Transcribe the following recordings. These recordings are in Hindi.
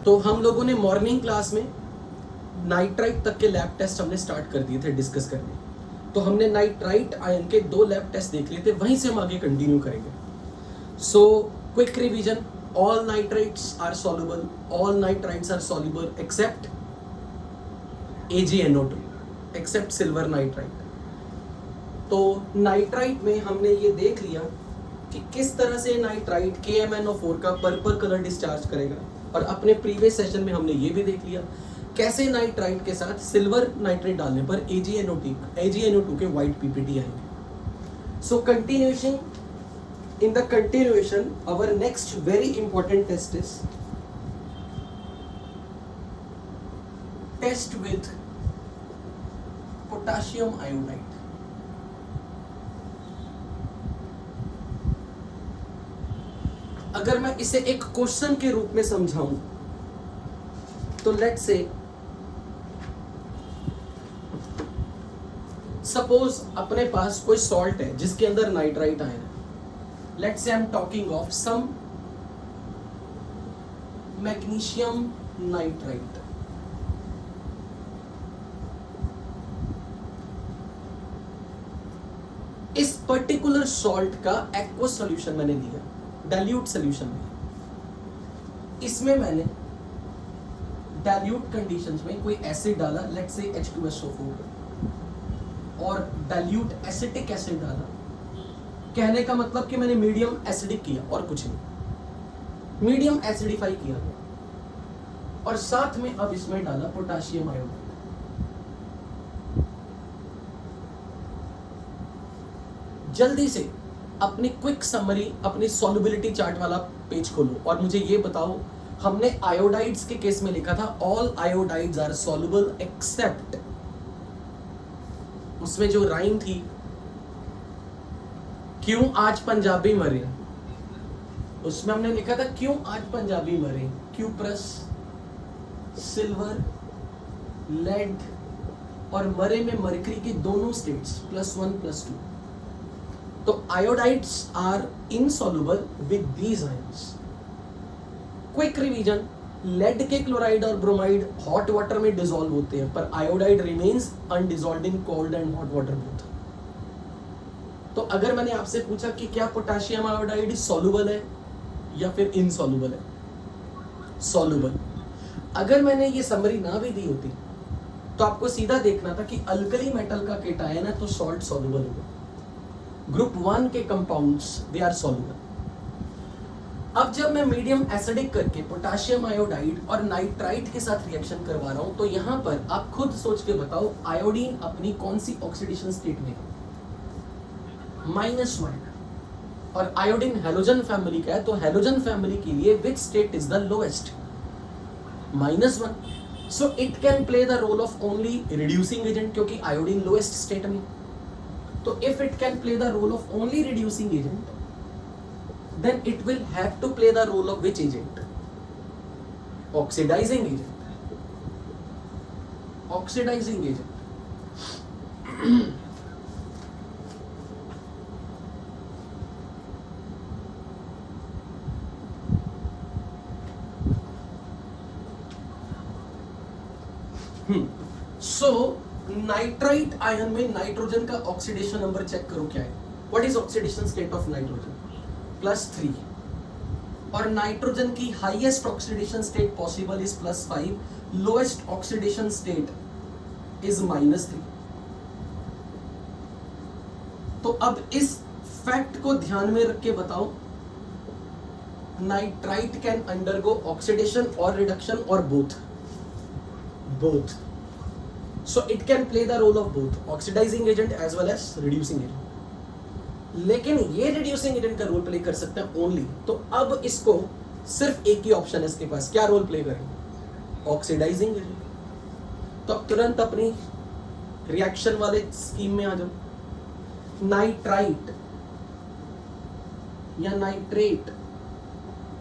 तो हम लोगों ने मॉर्निंग क्लास में नाइट्राइट तक के लैब टेस्ट हमने स्टार्ट कर दिए थे डिस्कस करने। तो हमने नाइट्राइट आयन के 2 लैब टेस्ट देख लिए थे, वहीं से हम आगे कंटिन्यू करेंगे। So quick revision, all nitrates are soluble, all nitrites are soluble except AgNO2, except silver nitrite। तो नाइट्राइट में हमने ये देख लिया कि किस तरह से नाइट्राइट KMnO4 का पर्पल कलर डिस्चार्ज करेगा, और अपने प्रीवियस सेशन में हमने ये भी देख लिया कैसे नाइट्राइट के साथ सिल्वर नाइट्रेट डालने पर AgNO2 के व्हाइट PPT आएंगे। सो continuation, in the continuation, our next very important test is test with potassium iodide। अगर मैं इसे एक क्वेश्चन के रूप में समझाऊं तो लेट्स से सपोज अपने पास कोई सॉल्ट है जिसके अंदर नाइट्राइट आयन है। Let's say I'm talking of some magnesium nitrite। इस पर्टिकुलर सॉल्ट का एक्वस सॉल्यूशन मैंने लिया, डाइल्यूट सॉल्यूशन में। इसमें मैंने डाइल्यूट कंडीशंस में कोई एसिड डाला, लेट्स से H2SO4, और डाइल्यूट एसिटिक एसिड डाला। कहने का मतलब कि मैंने मीडियम एसिडिक किया और कुछ नहीं, मीडियम एसिडिफाई किया, और साथ में अब इसमें डाला पोटाशियम आयोडाइड। जल्दी से अपनी क्विक समरी, अपनी सॉल्युबिलिटी चार्ट वाला पेज खोलो और मुझे ये बताओ, हमने आयोडाइड्स के केस में लिखा था all iodides are soluble except, उसमें जो राइम थी क्यों आज पंजाबी मरे, उसमें हमने लिखा था क्यों आज पंजाबी मरे, क्यूप्रस, सिल्वर, लेड और मरे में मरकरी के दोनों स्टेट्स +1 +2। तो iodides are insoluble with these ions. Quick revision, lead के क्लोराइड और ब्रोमाइड हॉट वाटर में डिसॉल्व होते हैं, पर iodide remains undissolved in cold and hot water both. तो अगर मैंने आपसे पूछा कि क्या पोटेशियम आयोडाइड सॉल्युबल है या फिर इनसॉल्युबल है, सॉल्युबल। अगर मैंने ये समरी ना भी दी होती तो आपको सीधा देखना था कि अल्कली मेटल का केटायन है तो सॉल्ट सॉल्युबल होगा। ग्रुप 1 के कंपाउंड्स दे आर सॉल्युबल। अब जब मैं मीडियम एसिडिक करके पोटेशियम आयोडाइड और नाइट्राइट के साथ रिएक्शन करवा रहा हूं, तो यहां पर आप खुद सोच के बताओ आयोडीन अपनी कौन सी ऑक्सीडेशन स्टेट में है, -1। और आयोडीन हैलोजन फैमिली का है, तो हैलोजन फैमिली के लिए which state is the lowest, -1। So it can play the role of only reducing agent, क्योंकि आयोडीन लोएस्ट स्टेट में। तो if it can play the role of only reducing agent, then it will have to play the role of which agent? Oxidizing agent. Oxidizing agent. So nitrite ion में नाइट्रोजन का ऑक्सीडेशन नंबर चेक करो क्या है। What is oxidation state of nitrogen? +3। और नाइट्रोजन की highest oxidation state possible is +5, lowest oxidation state is -3। तो अब इस फैक्ट को ध्यान में रख के बताओ, नाइट्राइट कैन अंडरगो ऑक्सीडेशन और रिडक्शन और both. So it can play the role of both oxidizing agent as well as reducing agent। लेकिन ये रिड्यूसिंग एजेंट का रोल प्ले कर सकते हैं ओनली। तो अब इसको सिर्फ एक ही ऑप्शन है इसके पास, क्या रोल प्ले करें? Oxidising agent. तो अब तुरंत अपनी रिएक्शन वाले स्कीम में आ जाओ। नाइट्राइट या नाइट्रेट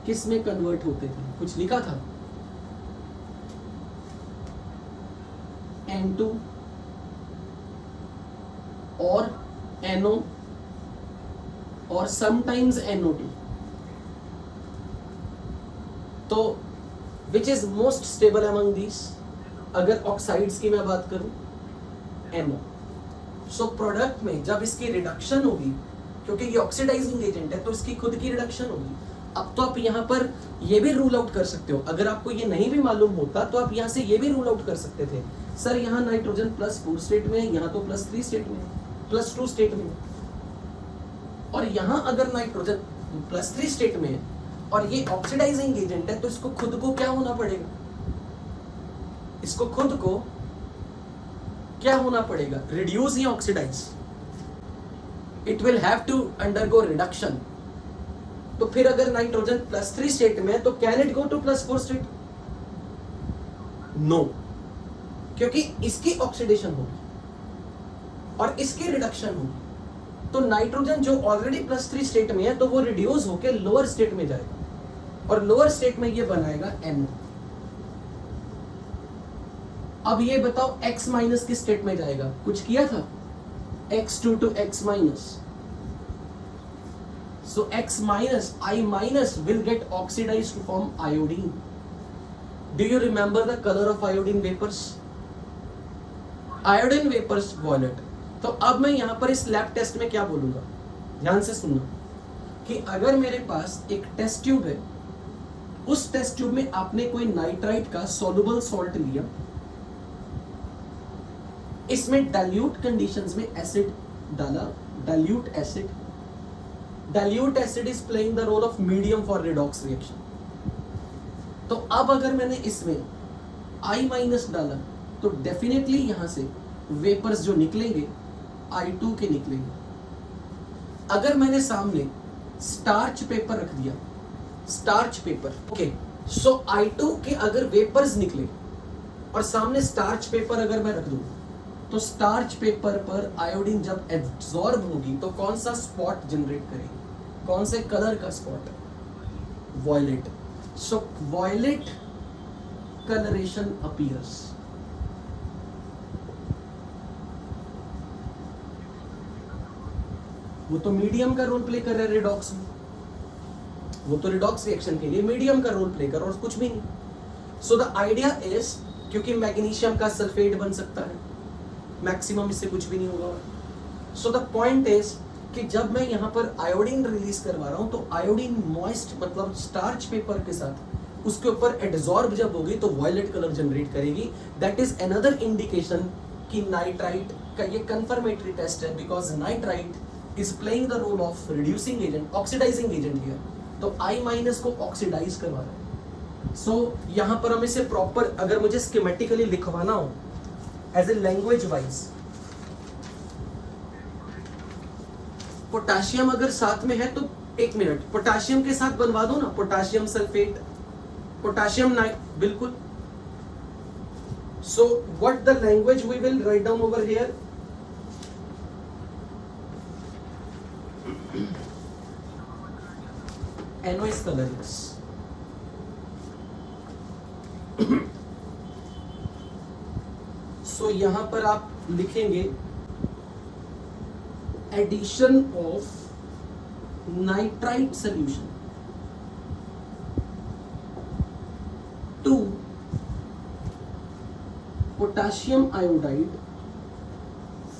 किस में कन्वर्ट होते थे? कुछ लिखा था, N2 और NO और समटाइम्स NO2। तो which is most stable among these? अगर ऑक्साइड्स की मैं बात करूं, NO. सो प्रोडक्ट में जब इसकी रिडक्शन होगी, क्योंकि ये ऑक्सीडाइजिंग एजेंट है तो इसकी खुद की रिडक्शन होगी। अब तो आप यहाँ पर ये भी रूल आउट कर सकते हो, अगर आपको ये नहीं भी मालूम होता तो आप यहाँ से ये भी रूल आउट कर सकते थे, सर यहाँ नाइट्रोजन +4 स्टेट में है, यहाँ तो +3 स्टेट में है, +2 स्टेट में है। और यहाँ अगर नाइट्रोजन +3 स्टेट में है और ये ऑक्सीडाइजिंग एजेंट है तो इसको खुद को क्या होना पड़ेगा? इसको खुद को क्या होना पड़ेगा? रिड्यूस या oxidise? It will have to undergo reduction. तो फिर अगर नाइट्रोजन +3 स्टेट में है तो can it go to +4 state? No, क्योंकि इसकी ऑक्सीडेशन होगी और इसकी रिडक्शन होगी। तो नाइट्रोजन जो ऑलरेडी +3 स्टेट में है तो वो रिड्यूस होकर लोअर स्टेट में जाएगा और लोअर स्टेट में ये बनाएगा NO। अब ये बताओ X माइनस किस स्टेट में जाएगा? कुछ किया था? X2 to X minus. So X minus, I minus will get oxidized to form iodine. Do you remember the color of iodine vapors? Iodine vapors violet. तो अब मैं यहाँ पर इस लैब टेस्ट में क्या बोलूंगा, ध्यान से सुनना, कि अगर मेरे पास एक टेस्ट ट्यूब है, उस टेस्ट ट्यूब में आपने कोई नाइट्राइट का सॉल्युबल सॉल्ट लिया, इसमें डाइल्यूट कंडीशंस में एसिड डाला, dilute acid is playing the role of medium for redox reaction. तो अब अगर मैंने इसमें I- डाला तो डेफिनेटली यहां से वेपर्स जो निकलेंगे I2 के निकलेंगे। अगर मैंने सामने स्टार्च पेपर रख दिया, स्टार्च पेपर, ओके, सो I2 के अगर वेपर्स निकले और सामने स्टार्च पेपर अगर मैं रख दूं, तो स्टार्च पेपर पर आयोडीन जब एब्जॉर्ब होगी तो कौन सा स्पॉट जनरेट करेगी? कौन से कलर का स्पॉट? वॉयलेट। सो वॉयलेट कलरेशन अपीयर्स। वो तो मीडियम का रोल प्ले कर रहा है रिडॉक्स में, वो तो रिडॉक्स रिएक्शन के लिए मीडियम का रोल प्ले कर रहा है और कुछ भी नहीं। सो द आइडिया इज, क्योंकि मैग्नीशियम का सल्फेट बन सकता है, मैक्सिमम इससे कुछ भी नहीं होगा। सो द पॉइंट इज कि जब मैं यहाँ पर आयोडीन रिलीज करवा रहा हूँ तो आयोडीन मॉइस्ट मतलब स्टार्च पेपर के साथ उसके ऊपर एडजॉर्ब जब होगी तो वॉयलेट कलर जनरेट करेगी। दैट इज अनदर इंडिकेशन कि नाइट्राइट का ये कंफर्मेटरी टेस्ट है, because nitrite is playing the role of reducing agent, oxidising agent here. तो I- को ऑक्सीडाइज करवा रहा है। सो यहाँ पर हम इसे प्रॉपर, अगर मुझे स्कीमेटिकली लिखवाना हो as a language wise, potassium अगर साथ में है तो एक मिनट, पोटाशियम के साथ बनवा दो ना, पोटाशियम सल्फेट, पोटाशियम नाइट, बिल्कुल। So what the language we will write down over here? NO is colorless. सो यहां पर आप लिखेंगे addition of nitrite solution to potassium iodide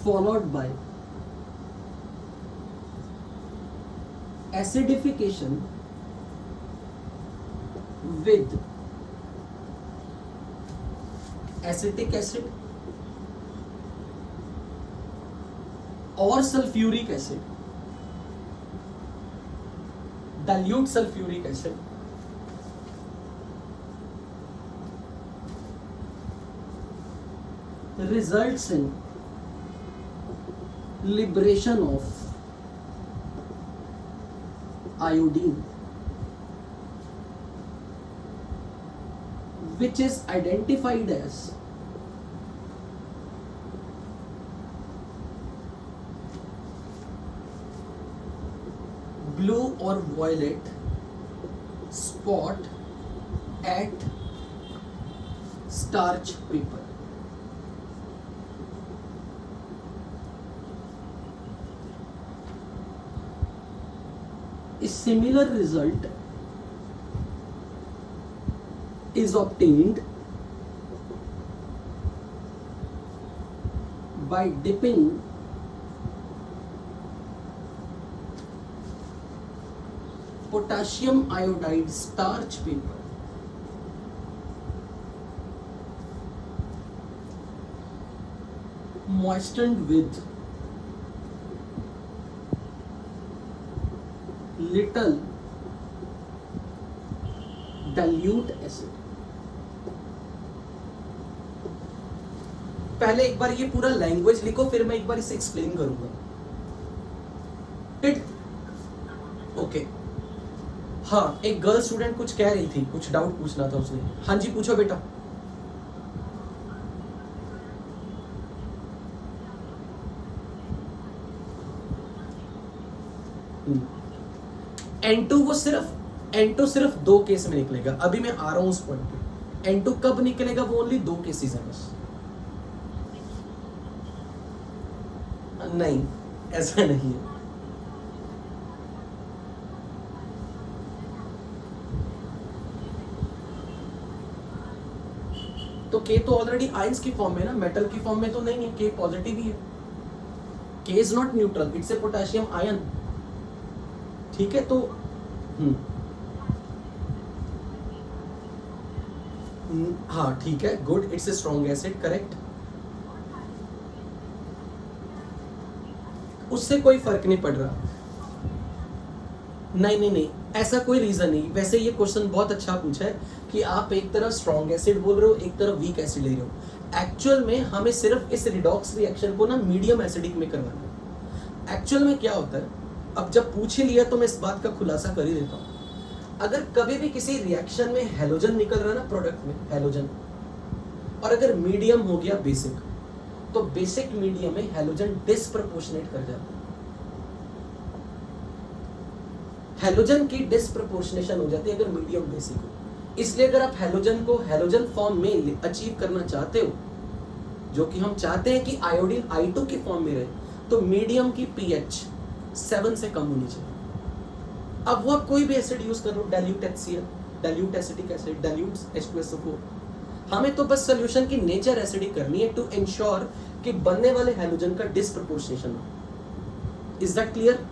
followed by acidification with acetic acid or sulfuric acid, dilute sulfuric acid, results in liberation of iodine, which is identified as blue or violet spot at starch paper. A similar result is obtained by dipping potassium iodide starch paper moistened with little dilute acid। पहले एक बार ये पूरा लैंग्वेज लिखो, फिर मैं एक बार इसे एक्सप्लेन करूंगा। ओके हाँ, एक गर्ल स्टूडेंट कुछ कह रही थी, कुछ डाउट पूछना था उसने। हाँ जी पूछो बेटा। N2 वो सिर्फ 2 केस में निकलेगा। अभी मैं आ रहा हूं उस पॉइंट पे। N2 कब निकलेगा, वो ओनली 2 केसेस है बस। नहीं, ऐसा नहीं है। तो K तो ऑलरेडी आयंस की फॉर्म में ना, मेटल की फॉर्म में तो नहीं है। K पॉजिटिव ही है। K is not neutral, it's a potassium ion. ठीक है, तो हाँ ठीक है, good, it's a strong acid, correct. उससे कोई फर्क नहीं पड़ रहा। नहीं, ऐसा कोई रीजन नहीं। वैसे ये क्वेश्चन बहुत अच्छा पूछा है कि आप एक तरफ स्ट्रॉन्ग एसिड बोल रहे हो, एक तरफ वीक एसिड ले रहे हो। एक्चुअल में हमें सिर्फ इस रिडॉक्स रिएक्शन को ना मीडियम एसिडिक में करवाना है। एक्चुअल में क्या होता है, अब जब पूछ ही लिया तो मैं इस बात का खुलासा कर ही देता हूँ। अगर कभी भी किसी रिएक्शन में हैलोजन निकल रहा है ना, प्रोडक्ट में हैलोजन, और अगर मीडियम हो गया बेसिक, तो बेसिक मीडियम में हैलोजन डिस्प्रपोर्शनेट कर जाता है। हैलोजन की डिस्प्रपोर्शनेशन हो जाती है अगर मीडियम बेसिक हो। इसलिए अगर आप हैलोजन को हैलोजन फॉर्म में अचीव करना चाहते हो, जो कि हम चाहते हैं कि आयोडीन I2 की फॉर्म में रहे, तो मीडियम की pH 7 से कम होनी चाहिए। अब वो आप कोई भी एसिड यूज कर लो, dilute HCl, dilute acetic acid, dilute H2SO4, हमें तो बस सॉल्यूशन की नेचर एसिडिक करनी है टू इंश्योर कि बनने वाले हैलोजन का डिस्प्रपोर्शनेशन हो। Is that clear?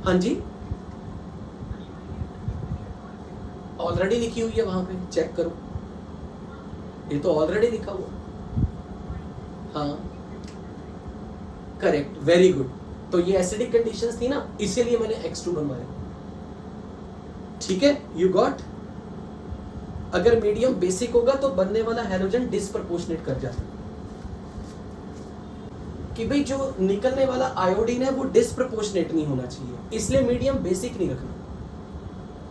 हाँ जी, ऑलरेडी लिखी हुई है वहां पे, चेक करो, ये तो ऑलरेडी लिखा हुआ। हाँ करेक्ट, वेरी गुड। तो ये एसिडिक कंडीशंस थी ना, इसीलिए मैंने X2 बनवाया। ठीक है, यू गॉट। अगर मीडियम बेसिक होगा तो बनने वाला हैलोजन डिस्प्रपोर्शनेट कर जाता है कि भाई जो निकलने वाला आयोडीन है वो डिस्प्रपोर्शनेट नहीं होना चाहिए, इसलिए मीडियम बेसिक नहीं रखना।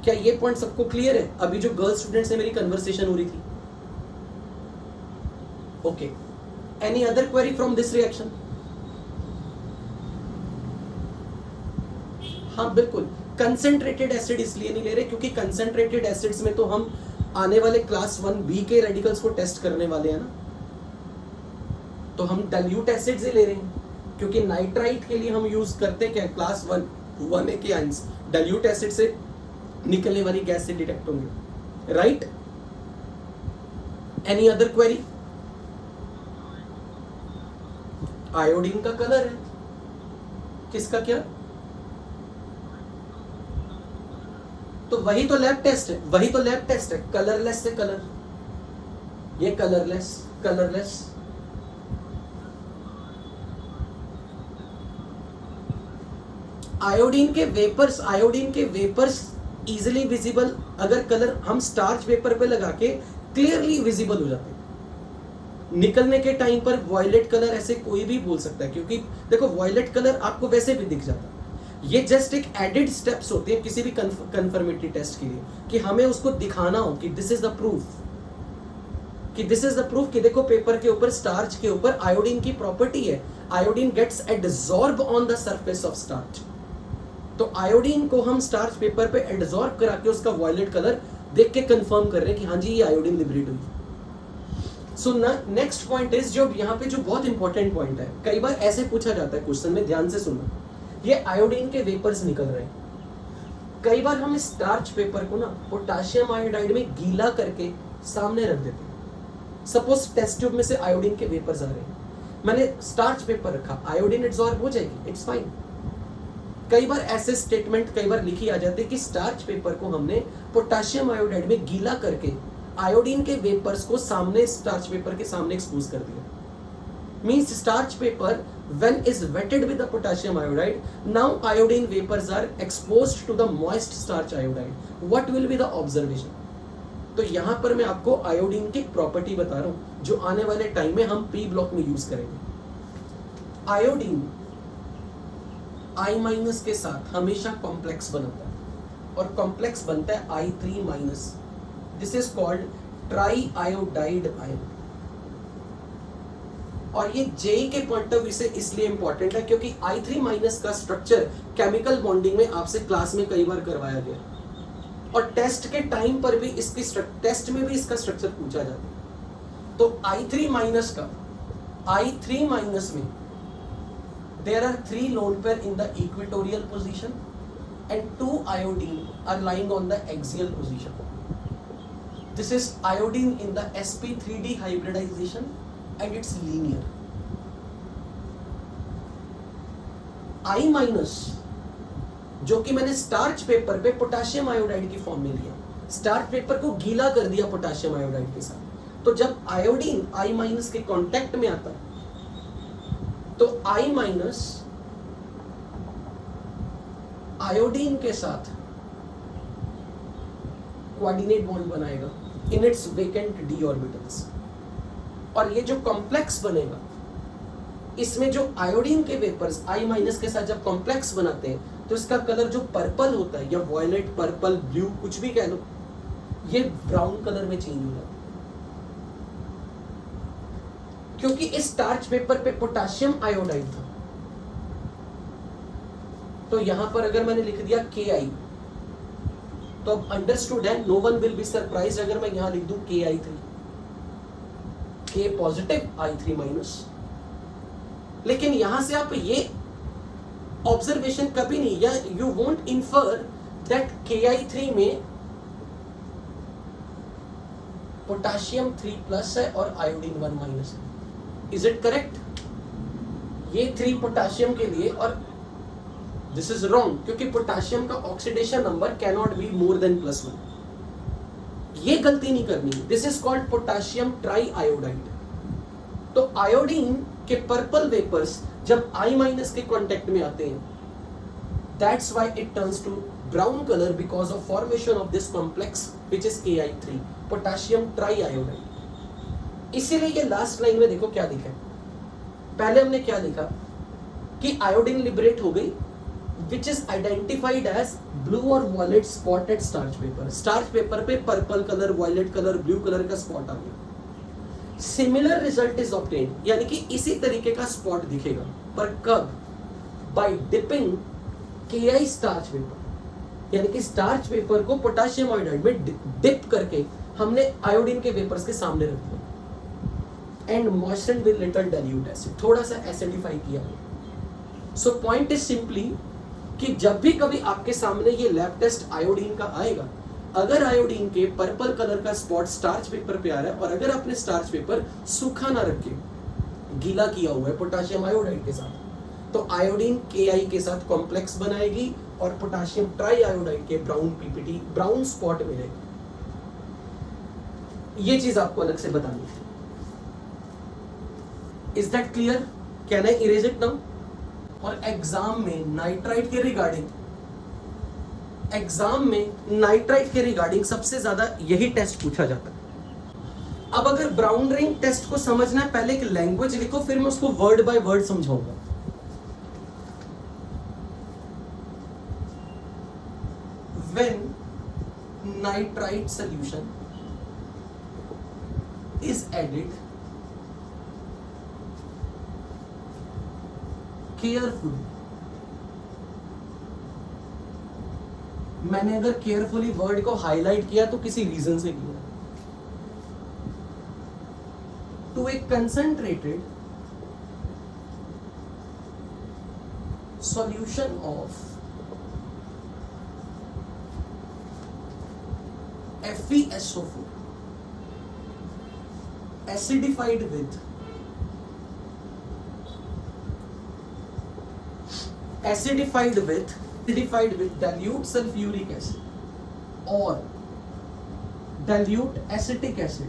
क्या ये पॉइंट सबको क्लियर है? अभी जो गर्ल स्टूडेंट से मेरी कन्वर्सेशन हो रही थी। Okay, any other query from this reaction? हाँ बिल्कुल, कंसेंट्रेटेड एसिड इसलिए नहीं ले रहे क्योंकि कंसेंट्रेटेड एसिड्स में तो हम आने वाले क्लास 1B के रेडिकल्स को टेस्ट करने वाले हैं ना, तो हम डाइल्यूट एसिड्स ही ले रहे हैं क्योंकि नाइट्राइट के लिए हम यूज करते क्या, क्लास 1A के आयंस डाइल्यूट एसिड से निकलने वाली गैस से डिटेक्ट होंगे, right? Any other query? Iodine का कलर है, किसका क्या? तो वही तो लैब टेस्ट है, वही तो लैब टेस्ट है, कलरलेस से कलर, ये कलरलेस। आयोडीन के वेपर्स इजिली विजिबल, अगर कलर हम स्टार्च पेपर पे लगा के क्लियरली विजिबल हो जाते हैं। निकलने के टाइम पर वॉयलेट कलर ऐसे कोई भी बोल सकता है, क्योंकि देखो वॉयलेट कलर आपको वैसे भी दिख जाता है। ये जस्ट एक एडिड स्टेप्स होते हैं किसी भी कंफर्मेटरी टेस्ट के लिए, कि हमें उसको दिखाना हो कि दिस इज द प्रूफ कि देखो पेपर के ऊपर, स्टार्च के ऊपर आयोडीन की प्रॉपर्टी है, iodine gets adsorb on the surface of starch. तो आयोडीन को हम स्टार्च पेपर पे एडसॉर्ब करा के उसका वॉयलेट कलर देख के कंफर्म कर रहे हैं कि हाँ जी ये आयोडीन लिबरेट हुई। सो नेक्स्ट पॉइंट इज, जो यहाँ पे जो बहुत इंपॉर्टेंट पॉइंट है, कई बार ऐसे पूछा जाता है क्वेश्चन में, ध्यान से सुनना। ये आयोडीन के वेपर्स निकल रहे हैं, कई बार हम इस स्टार्च पेपर को ना पोटेशियम आयोडाइड में गीला करके सामने रख देते हैं। सपोज टेस्ट ट्यूब में से आयोडीन के वेपर्स आ रहे हैं, मैंने स्टार्च पेपर रखा, आयोडीन एब्जॉर्ब हो जाएगी, इट्स फाइन। कई बार ऐसे स्टेटमेंट कई बार लिखी आ जाती है कि स्टार्च पेपर को हमने पोटेशियम आयोडाइड में गीला करके आयोडीन के वेपर्स को सामने स्टार्च पेपर के सामने एक्सपोज कर दिया। Means starch paper when is wetted with the potassium iodide, now iodine vapors are exposed to the moist starch iodide. What will be the observation? तो यहाँ पर मैं आपको आयोडीन की प्रॉपर्टी बता रहा हूँ जो आने वाले टाइम में हम पी ब्लॉक में यूज करेंगे। आयोडीन I- के साथ हमेशा कॉम्प्लेक्स बनता है और कॉम्प्लेक्स बनता है I3-। This is called try iodide ion. और ये जेई के पॉइंट ऑफ व्यू से इसलिए इंपॉर्टेंट है क्योंकि I3- का स्ट्रक्चर केमिकल बॉन्डिंग में आपसे क्लास में कई बार करवाया गया और टेस्ट के टाइम पर भी इसकी टेस्ट में भी इसका स्ट्रक्चर पूछा जाता है। तो I3- में there are 3 lone pair in the equatorial position and 2 iodine are lying on the axial position. This is iodine in the sp3d hybridisation and it's linear. I- जो कि मैंने स्टार्च पेपर पे पोटेशियम आयोडाइड की फॉर्म में लिया, स्टार्च पेपर को गीला कर दिया पोटेशियम आयोडाइड के साथ। तो जब आयोडीन I- के कांटेक्ट में आता है तो I- आयोडीन के साथ कोऑर्डिनेट बॉन्ड बनाएगा in its vacant d orbitals. और ये जो कॉम्प्लेक्स बनेगा इसमें जो आयोडीन के वेपर्स I- के साथ जब कॉम्प्लेक्स बनाते हैं तो इसका कलर जो पर्पल होता है या वॉयलेट, पर्पल, ब्लू कुछ भी कह लो, ये ब्राउन कलर में चेंज हो जाता है क्योंकि इस स्टार्च पेपर पे पोटेशियम आयोडाइड था। तो यहां पर अगर मैंने लिख दिया Ki तो अब अंडरस्टूड है, no one will be surprised अगर मैं यहां लिख दूं Ki3, K पॉजिटिव I3-। लेकिन यहां से आप ये ऑब्जर्वेशन कभी नहीं, या you won't infer that Ki3 में पोटेशियम 3+ है और आयोडीन 1- है। Is it correct? ये 3 पोटेशियम के लिए, और दिस इज रॉन्ग क्योंकि पोटेशियम का oxidation number can not be more than +1। ये गलती नहीं करनी। This is called potassium tri iodide. तो आयोडीन के पर्पल वेपर्स जब I- के कांटेक्ट में आते हैं, that's why it turns to brown colour because of formation of this complex which is Ki3, potassium tri iodide. इसीलिए ये लास्ट लाइन में देखो क्या लिखा है। पहले हमने क्या लिखा कि आयोडीन लिबरेट हो गई which is identified as blue or violet spotted starch paper। starch paper पे purple colour, violet colour, blue colour का स्पॉट आ गया। सिमिलर रिजल्ट इज ऑब्टेन्ड, यानी कि इसी तरीके का स्पॉट दिखेगा, पर कब? By dipping Ki starch paper, यानी कि स्टार्च पेपर को पोटेशियम आयोडाइड में डिप करके हमने आयोडीन के वेपर्स के सामने रख दिया and moistured with little dilute acid, थोड़ा सा एसिडिफाई किया गया। सो पॉइंट इज सिंपली कि जब भी कभी आपके सामने ये लैब टेस्ट आयोडीन का आएगा, अगर आयोडीन के पर्पल कलर का स्पॉट स्टार्च पेपर पे आ रहा है और अगर आपने स्टार्च पेपर सूखा ना रख के गीला किया हुआ है पोटेशियम आयोडाइड के साथ, तो आयोडीन Ki के साथ कॉम्प्लेक्स बनाएगी और पोटेशियम ट्राई आयोडाइड के ब्राउन पीपीटी, ब्राउन स्पॉट मिलेगा। ये चीज आपको अलग से बतानी है। Is that clear? Can I erase it now? और एग्जाम में नाइट्राइट के रिगार्डिंग सबसे ज्यादा यही टेस्ट पूछा जाता है। अब अगर ब्राउन रिंग टेस्ट को समझना है, पहले एक लैंग्वेज लिखो, फिर मैं उसको वर्ड बाय वर्ड समझाऊंगा। When nitrite solution is added carefully, मैंने अगर केयरफुली वर्ड को हाईलाइट किया तो किसी रीजन से किया, to a concentrated solution of FeSO4 acidified with dilute sulfuric acid or dilute acetic acid,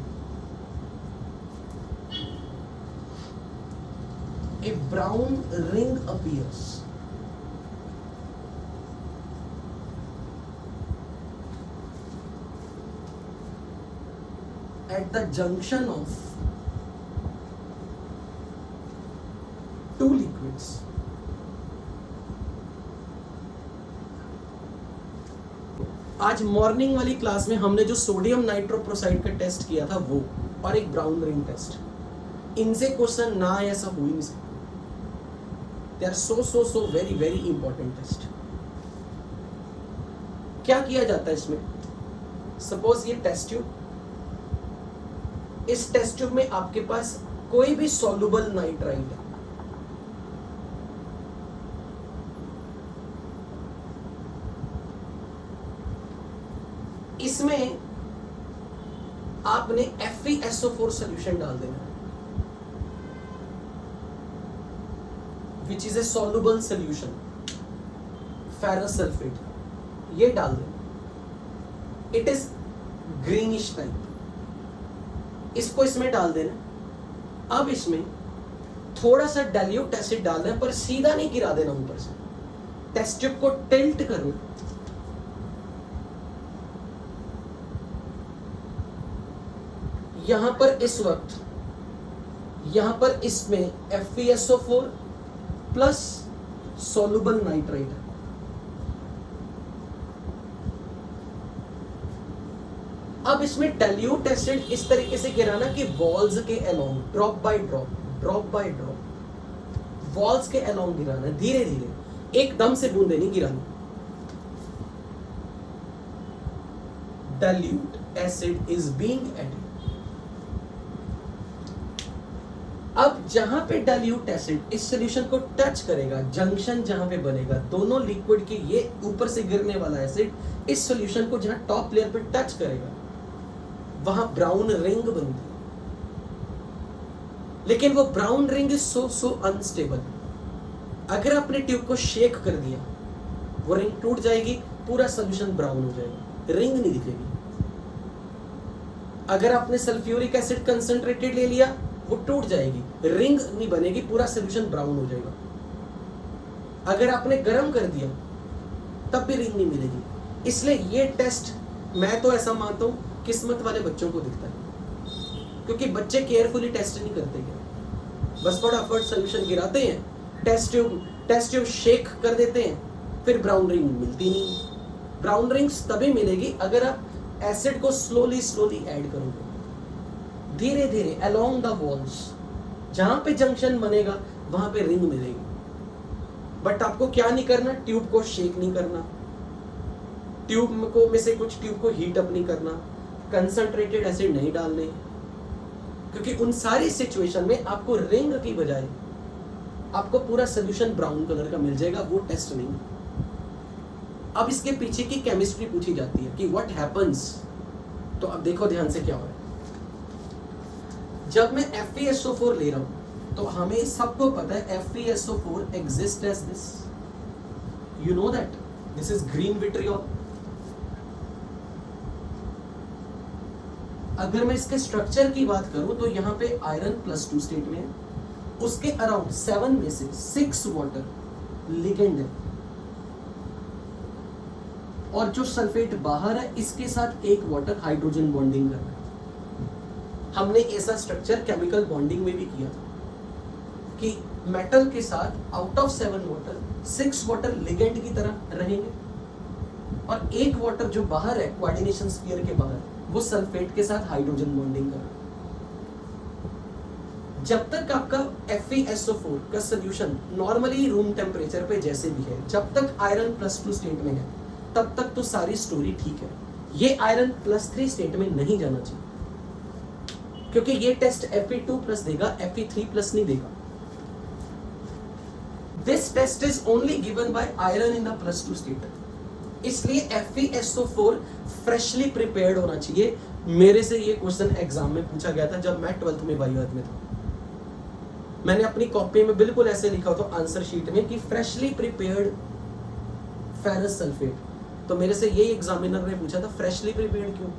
a brown ring appears. At the junction of two liquids. आज मॉर्निंग वाली क्लास में हमने जो सोडियम नाइट्रोप्रोसाइड का टेस्ट किया था वो, और एक ब्राउन रिंग टेस्ट, इनसे क्वेश्चन ना आए ऐसा हो ही नहीं सकता। They are so very very important test. क्या किया जाता है इसमें? सपोज ये टेस्ट ट्यूब, इस टेस्ट ट्यूब में आपके पास कोई भी सॉल्युबल नाइट्राइट है, इसमें आपने FeSO4 सॉल्यूशन डाल देना, which is a soluble solution, ferrous sulphate, ये डाल देना। इट इज ग्रीनिश टाइप, इसको इसमें डाल देना। अब इसमें थोड़ा सा डाइल्यूट एसिड डालना है, पर सीधा नहीं गिरा देना ऊपर से। टेस्ट ट्यूब को टिल्ट करो, यहां पर इस वक्त यहां पर इसमें FeSO4 प्लस सॉल्युबल नाइट्राइट है। अब इसमें डाइल्यूट एसिड इस तरीके से गिराना कि वॉल्स के along, drop by drop walls के अलोंग गिराना, धीरे धीरे, एकदम से बूंदे नहीं गिरानी। Dilute acid is being added. अब जहां पे डाइल्यूट एसिड इस सॉल्यूशन को टच करेगा, जंक्शन जहां पे बनेगा दोनों लिक्विड के, ये ऊपर से गिरने वाला एसिड इस सॉल्यूशन को जहां टॉप लेयर पे टच करेगा, वहां ब्राउन रिंग बनती है। लेकिन वो brown ring is so unstable. अगर आपने ट्यूब को शेक कर दिया, वो रिंग टूट जाएगी, पूरा सॉल्यूशन ब्राउन हो जाएगा, रिंग नहीं दिखेगी। अगर आपने सल्फ्यूरिक एसिड कंसंट्रेटेड ले लिया, वो टूट जाएगी, रिंग नहीं बनेगी, पूरा सॉल्यूशन ब्राउन हो जाएगा। अगर आपने गर्म कर दिया, तब भी रिंग नहीं मिलेगी। इसलिए ये टेस्ट, मैं तो ऐसा मानता हूं, किस्मत वाले बच्चों को दिखता है, क्योंकि बच्चे केयरफुली टेस्ट नहीं करते हैं, बस फटाफट सॉल्यूशन गिराते हैं, टेस्ट ट्यूब शेक कर देते हैं, फिर ब्राउन रिंग मिलती नहीं। ब्राउन रिंग्स तभी मिलेगी अगर आप एसिड को स्लोली ऐड करोगे, धीरे धीरे अलोंग द वॉल्स, जहां पे जंक्शन बनेगा वहां पे रिंग मिलेगी। बट आपको क्या नहीं करना, ट्यूब को शेक नहीं करना, ट्यूब को में से कुछ ट्यूब को हीट अप नहीं करना, कंसंट्रेटेड एसिड नहीं डालने, क्योंकि उन सारी सिचुएशन में आपको रिंग की बजाय आपको पूरा सोल्यूशन ब्राउन कलर का मिल जाएगा, वो टेस्ट नहीं। अब इसके पीछे की केमिस्ट्री पूछी जाती है कि व्हाट हैपेंस। तो अब देखो ध्यान से क्या हो रहा है। जब मैं FeSO4 ले रहा हूं, तो हमें सबको पता है FeSO4 exist as this, you know that this is green vitriol. अगर मैं इसके स्ट्रक्चर की बात करूं तो यहां पे आयरन +2 स्टेट में है, उसके अराउंड 7 में से 6 वाटर लिगेंड है, और जो सल्फेट बाहर है इसके साथ एक वाटर हाइड्रोजन बॉन्डिंग कर रहा है। हमने ऐसा स्ट्रक्चर केमिकल बॉन्डिंग में भी किया था कि मेटल के साथ out of 7 water 6 water ligand की तरह रहेंगे, और एक वाटर जो बाहर है कोऑर्डिनेशन स्फीयर के बाहर, वो सल्फेट के साथ हाइड्रोजन बॉन्डिंग कर रहा है। जब तक आपका FeSO4 का सॉल्यूशन नॉर्मली रूम टेम्परेचर पे जैसे भी है, जब तक आयरन +2 स्टेट में है, तब तक तो सारी स्टोरी ठीक है। ये आयरन +3 स्टेट में नहीं जाना चाहिए, क्योंकि ये टेस्ट Fe2+ देगा, Fe3+ नहीं देगा। This test is only given by iron in the +2 state. इसलिए FeSO4 फ्रेशली प्रिपेयर्ड होना चाहिए। मेरे से ये क्वेश्चन एग्जाम में पूछा गया था जब मैं 12th में बायो में था। मैंने अपनी कॉपी में बिल्कुल ऐसे लिखा हो तो आंसर शीट में कि फ्रेशली प्रिपेयर्ड फेरस सल्फेट। तो मेरे से यही एग्जामिनर ने पूछा था फ्रेशली प्रिपेयर्ड क्यों,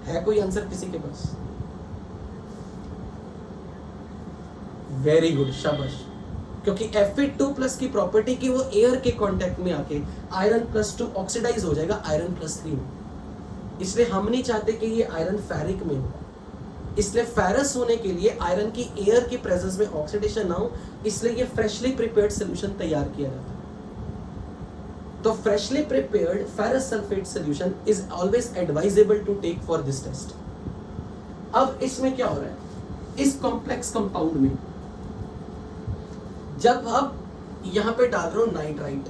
है कोई आंसर किसी के पास? वेरी गुड, शाबाश। क्योंकि Fe2+ की प्रॉपर्टी की वो एयर के कांटेक्ट में आके Iron+2 ऑक्सीडाइज हो जाएगा Iron+3 में, इसलिए हम नहीं चाहते कि ये आयरन फेरिक में हो। इसलिए फेरस होने के लिए आयरन की एयर की प्रेजेंस में ऑक्सीडेशन ना हो, इसलिए ये फ्रेशली प्रिपेयर्ड सॉल्यूशन तैयार किया जाता है। तो freshly prepared ferrous sulphate solution is always advisable to take for this test. अब इसमें क्या हो रहा है, इस कॉम्प्लेक्स कंपाउंड में जब आप यहां पे डाल रहे हो नाइट्राइट,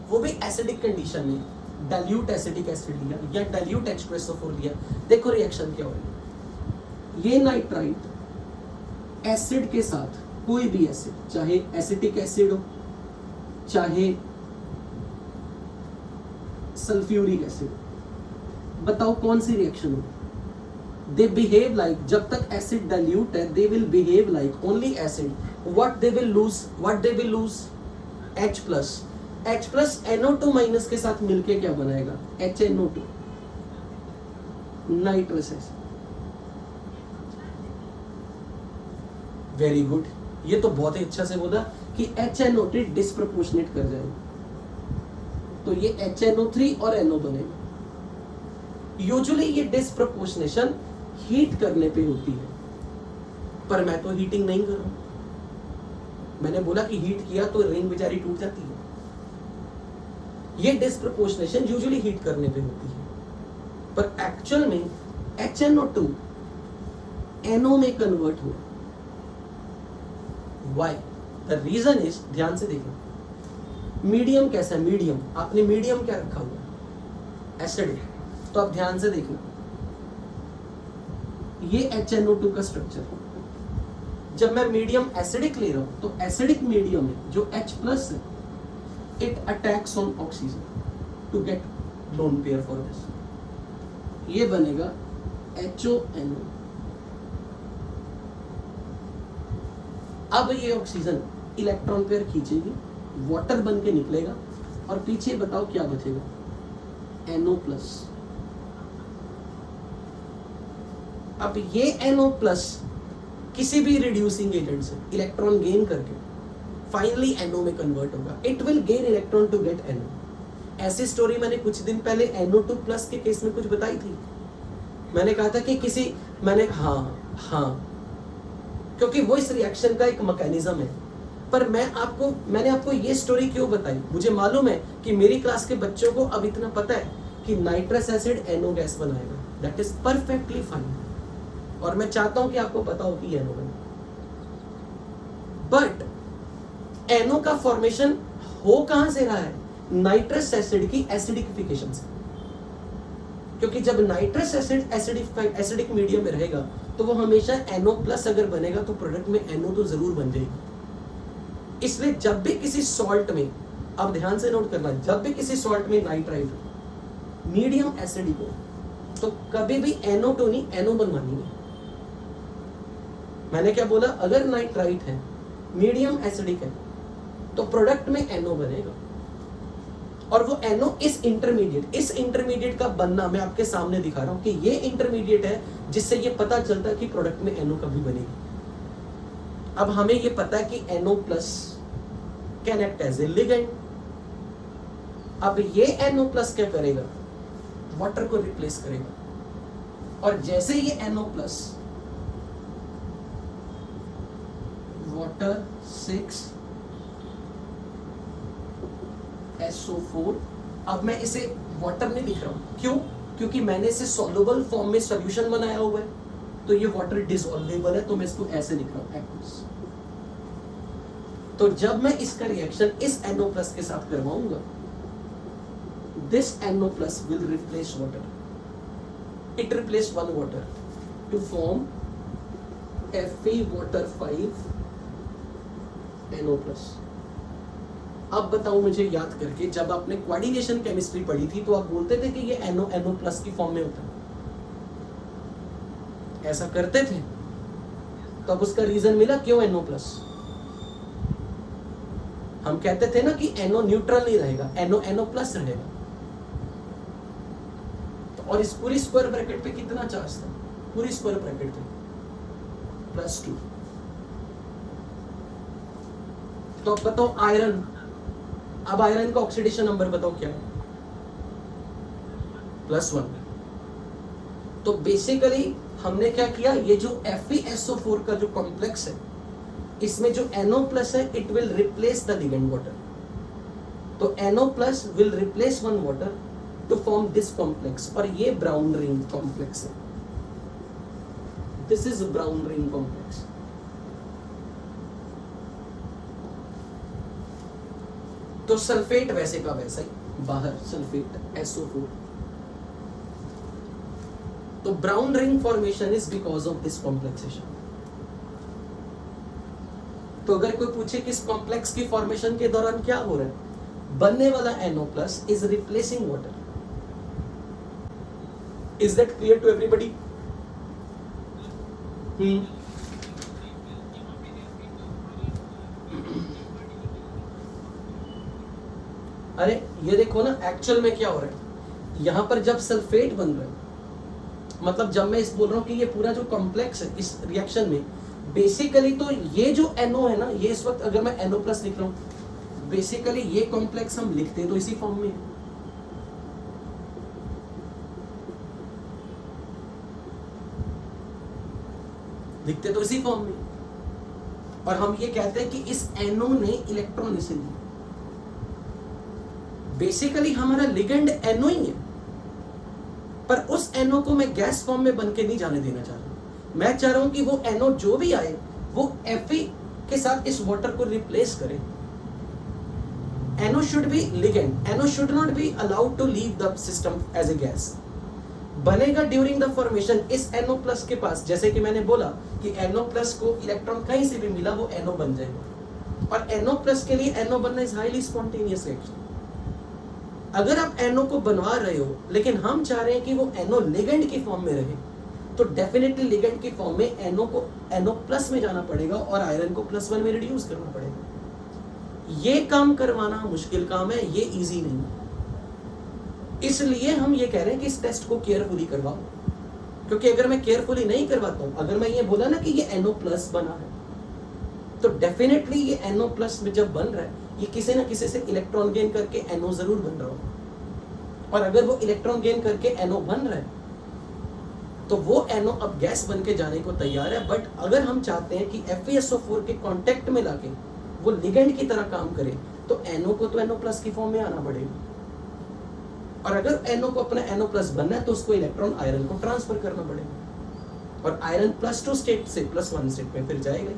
वो भी एसिडिक कंडीशन में, डाइल्यूट एसिडिक एसिड लिया या डाइल्यूट H2SO4 लिया, देखो रिएक्शन क्या हो रही है। ये नाइट्राइट एसिड के साथ, कोई भी एसिड, चाहे एसिटिक एसिड हो चाहे सल्फ्यूरिक एसिड, बताओ कौन सी रिएक्शन हो? दे बिहेव लाइक, जब तक एसिड डाइल्यूट है they will behave like only acid. What they will lose H+ NO2- के साथ मिलके क्या बनाएगा? HNO2, nitrous acid. Very good, ये तो बहुत ही अच्छा से बोला कि HNO3 डिस्प्रोपोर्शनेट कर जाएगा, तो ये HNO3 और NO बनेगा। यूजुअली ये डिस्प्रोपोर्शनेशन हीट करने पे होती है, पर मैं तो हीटिंग नहीं कर रहा हूं। मैंने बोला कि हीट किया तो रिंग बेचारी टूट जाती है। ये डिस्प्रोपोर्शनेशन यूजुअली हीट करने पे होती है, पर एक्चुअल में HNO2 NO में कन्वर्ट हुआ। Why? The reason is, ध्यान से देखना, मीडियम कैसा है? मीडियम, आपने मीडियम क्या रखा हुआ है? एसिडिक। तो आप ध्यान से देखना, ये HNO2 का स्ट्रक्चर, जब मैं मीडियम एसिडिक ले रहा हूं तो एसिडिक मीडियम में जो H+ है, it attacks on oxygen to get lone pair for this, ये बनेगा HONO। अब ये ऑक्सीजन इलेक्ट्रॉन पेयर खींचेगी, वाटर बन के निकलेगा, और पीछे बताओ क्या बचेगा? NO+। अब ये NO+ किसी भी रिड्यूसिंग एजेंट से इलेक्ट्रॉन गेन करके फाइनली NO में कन्वर्ट होगा। It will gain electron to get NO। ऐसी स्टोरी मैंने कुछ दिन पहले NO2+ के केस में कुछ बताई थी। मैंने कहा था कि हाँ, क्योंकि वो इस रिएक्शन का एक मैकेनिज्म है। पर मैंने आपको ये स्टोरी क्यों बताई? मुझे मालूम है कि मेरी क्लास के बच्चों को अब इतना पता है कि नाइट्रस एसिड NO गैस बनाएगा, दैट इज परफेक्टली फाइन, और मैं चाहता हूं कि आपको पता हो कि NO बने। बट NO का फॉर्मेशन हो कहां से रहा है? नाइट्रस एसिड की एसिडिफिकेशन से। क्योंकि जब नाइट्रस एसिड एसिडिक मीडियम में रहेगा तो वो हमेशा NO+ अगर बनेगा तो प्रोडक्ट में NO तो जरूर बन जाएगी। इसलिए जब भी किसी सॉल्ट में, अब ध्यान से नोट करना, जब भी किसी सॉल्ट में नाइट्राइट हो, मीडियम एसिडिक हो, तो कभी भी NO2 नहीं NO बनवानी है। मैंने क्या बोला? अगर नाइट्राइट है, मीडियम एसिडिक है, तो प्रोडक्ट में NO बनेगा, और वो NO इस इंटरमीडिएट का बनना मैं आपके सामने दिखा रहा हूं कि ये इंटरमीडिएट है जिससे ये पता चलता है कि प्रोडक्ट में NO कभी बनेगी। अब हमें ये पता है कि NO+ can act as a ligand. अब ये NO+ क्या करेगा? वाटर को रिप्लेस करेगा, और जैसे ये NO+ वाटर 6SO4, अब मैं इसे वाटर नहीं लिख रहा हूं, क्यों? क्योंकि मैंने इसे सॉल्युबल फॉर्म में सॉल्यूशन बनाया हुआ है, तो ये वाटर डिसॉल्वेबल है, तो मैं इसको ऐसे लिख रहा हूं, एक्वस। तो जब मैं इसका रिएक्शन इस NO+ के साथ करवाऊंगा, this NO+ will replace water. It replace one water to form FeWater5 NO+. अब बताओ मुझे याद करके, जब आपने कोऑर्डिनेशन केमिस्ट्री पढ़ी थी तो आप बोलते थे कि ये NO प्लस की फॉर्म में होता है, ऐसा करते थे? तो अब उसका रीजन मिला क्यों NO प्लस। हम कहते थे ना कि NO न्यूट्रल नहीं रहेगा, NO प्लस रहेगा। तो और इस पूरी स्क्वायर ब्रैकेट पे कितना चार्ज था? पूरी स्क्वायर ब्रैकेट पे +2। तो अब बताओ आयरन, अब आयरन का ऑक्सीडेशन नंबर बताओ क्या है? +1। तो बेसिकली हमने क्या किया, ये जो FeSO4 का जो कॉम्प्लेक्स है, इसमें जो NO प्लस है, it will replace the ligand water. तो NO plus will replace one water to form this complex, और ये ब्राउन रिंग कॉम्प्लेक्स है। This is brown ring complex. तो सल्फेट वैसे का वैसा ही बाहर, सल्फेट SO4। तो brown ring formation is because of this complexation. तो अगर कोई पूछे कि इस कॉम्प्लेक्स की फॉर्मेशन के दौरान क्या हो रहा है, बनने वाला NO plus is replacing water. Is that clear to everybody? अरे ये देखो ना, एक्चुअल में क्या हो रहा है, यहां पर जब सल्फेट बन रहा है, मतलब जब मैं इस बोल रहा हूं कि ये पूरा जो कॉम्प्लेक्स है इस रिएक्शन में, बेसिकली तो ये जो NO है ना, ये इस वक्त अगर मैं NO प्लस लिख रहा हूं, बेसिकली ये कॉम्प्लेक्स हम लिखते तो इसी फॉर्म में है। लिखते तो इसी फॉर्म में, और हम ये कहते हैं कि इस NO ने इलेक्ट्रॉन इसे दिया। बेसिकली हमारा लिगेंड NO ही है, पर उस NO को मैं गैस फॉर्म में बन के नहीं जाने देना चाह रहा। मैं चाह रहा हूं कि वो NO जो भी आए वो Fe के साथ इस वाटर को रिप्लेस करे। NO should be ligand, NO should not be allowed to leave the system as a gas. बनेगा ड्यूरिंग द फॉर्मेशन इस NO प्लस के पास, जैसे कि मैंने बोला कि NO प्लस को इलेक्ट्रॉन कहीं से भी मिला वो NO बन जाएगा, और NO प्लस के लिए NO बनना इज हाईली स्पॉन्टेनियस रिएक्शन। अगर आप NO को बनवा रहे हो, लेकिन हम चाह रहे हैं कि वो NO लिगेंड की फॉर्म में रहे, तो डेफिनेटली लिगेंड की फॉर्म में NO को NO प्लस में जाना पड़ेगा और आयरन को +1 में रिड्यूस करना पड़ेगा। ये काम करवाना मुश्किल काम है, ये इजी नहीं है। इसलिए हम ये कह रहे हैं कि इस टेस्ट को केयरफुली करवाओ, क्योंकि अगर मैं केयरफुली नहीं करवाता हूं, अगर मैं ये बोला ना कि ये NO प्लस बना है, तो डेफिनेटली ये NO प्लस में जब बन रहा है, ये किसी ना किसी से इलेक्ट्रॉन गेन करके NO जरूर बन रहा हो। और अगर वो इलेक्ट्रॉन गेन करके NO बन रहा है, तो वो NO अब गैस बन के जाने को तैयार है। बट अगर हम चाहते हैं कि FeSO4 के कांटेक्ट में लाके वो लिगेंड की तरह काम करे, तो NO को तो NO प्लस की फॉर्म में आना पड़ेगा, और अगर NO को अपना NO प्लस बनना है तो उसको इलेक्ट्रॉन आयरन को ट्रांसफर करना पड़ेगा, और आयरन +2 स्टेट से +1 स्टेट में फिर जाएगा।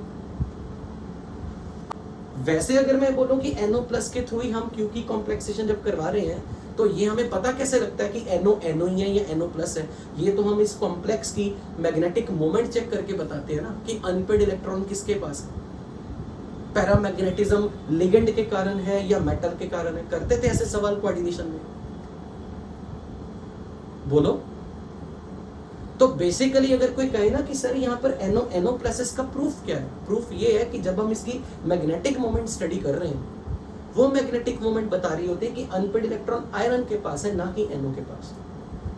वैसे अगर मैं बोलूं कि NO प्लस के थ्रू ही हम Q की कॉम्प्लेक्सेशन जब करवा रहे हैं, तो ये हमें पता कैसे लगता है कि NO ही है या NO प्लस है? ये तो हम इस कॉम्प्लेक्स की मैग्नेटिक मोमेंट चेक करके बताते हैं ना कि अनपेड इलेक्ट्रॉन किसके पास है। पैरामैग्नेटिज्म लिगेंड के कारण है या मेटल के कारण है? करते थे ऐसे सवाल कोऑर्डिनेशन में, बोलो। तो बेसिकली अगर कोई कहे ना कि सर यहाँ पर NO प्लसेस का प्रूफ क्या है, प्रूफ ये है कि जब हम इसकी मैग्नेटिक मोमेंट स्टडी कर रहे हैं, वो मैग्नेटिक मोमेंट बता रही होती है कि अनपेड इलेक्ट्रॉन आयरन के पास है, ना कि NO के पास।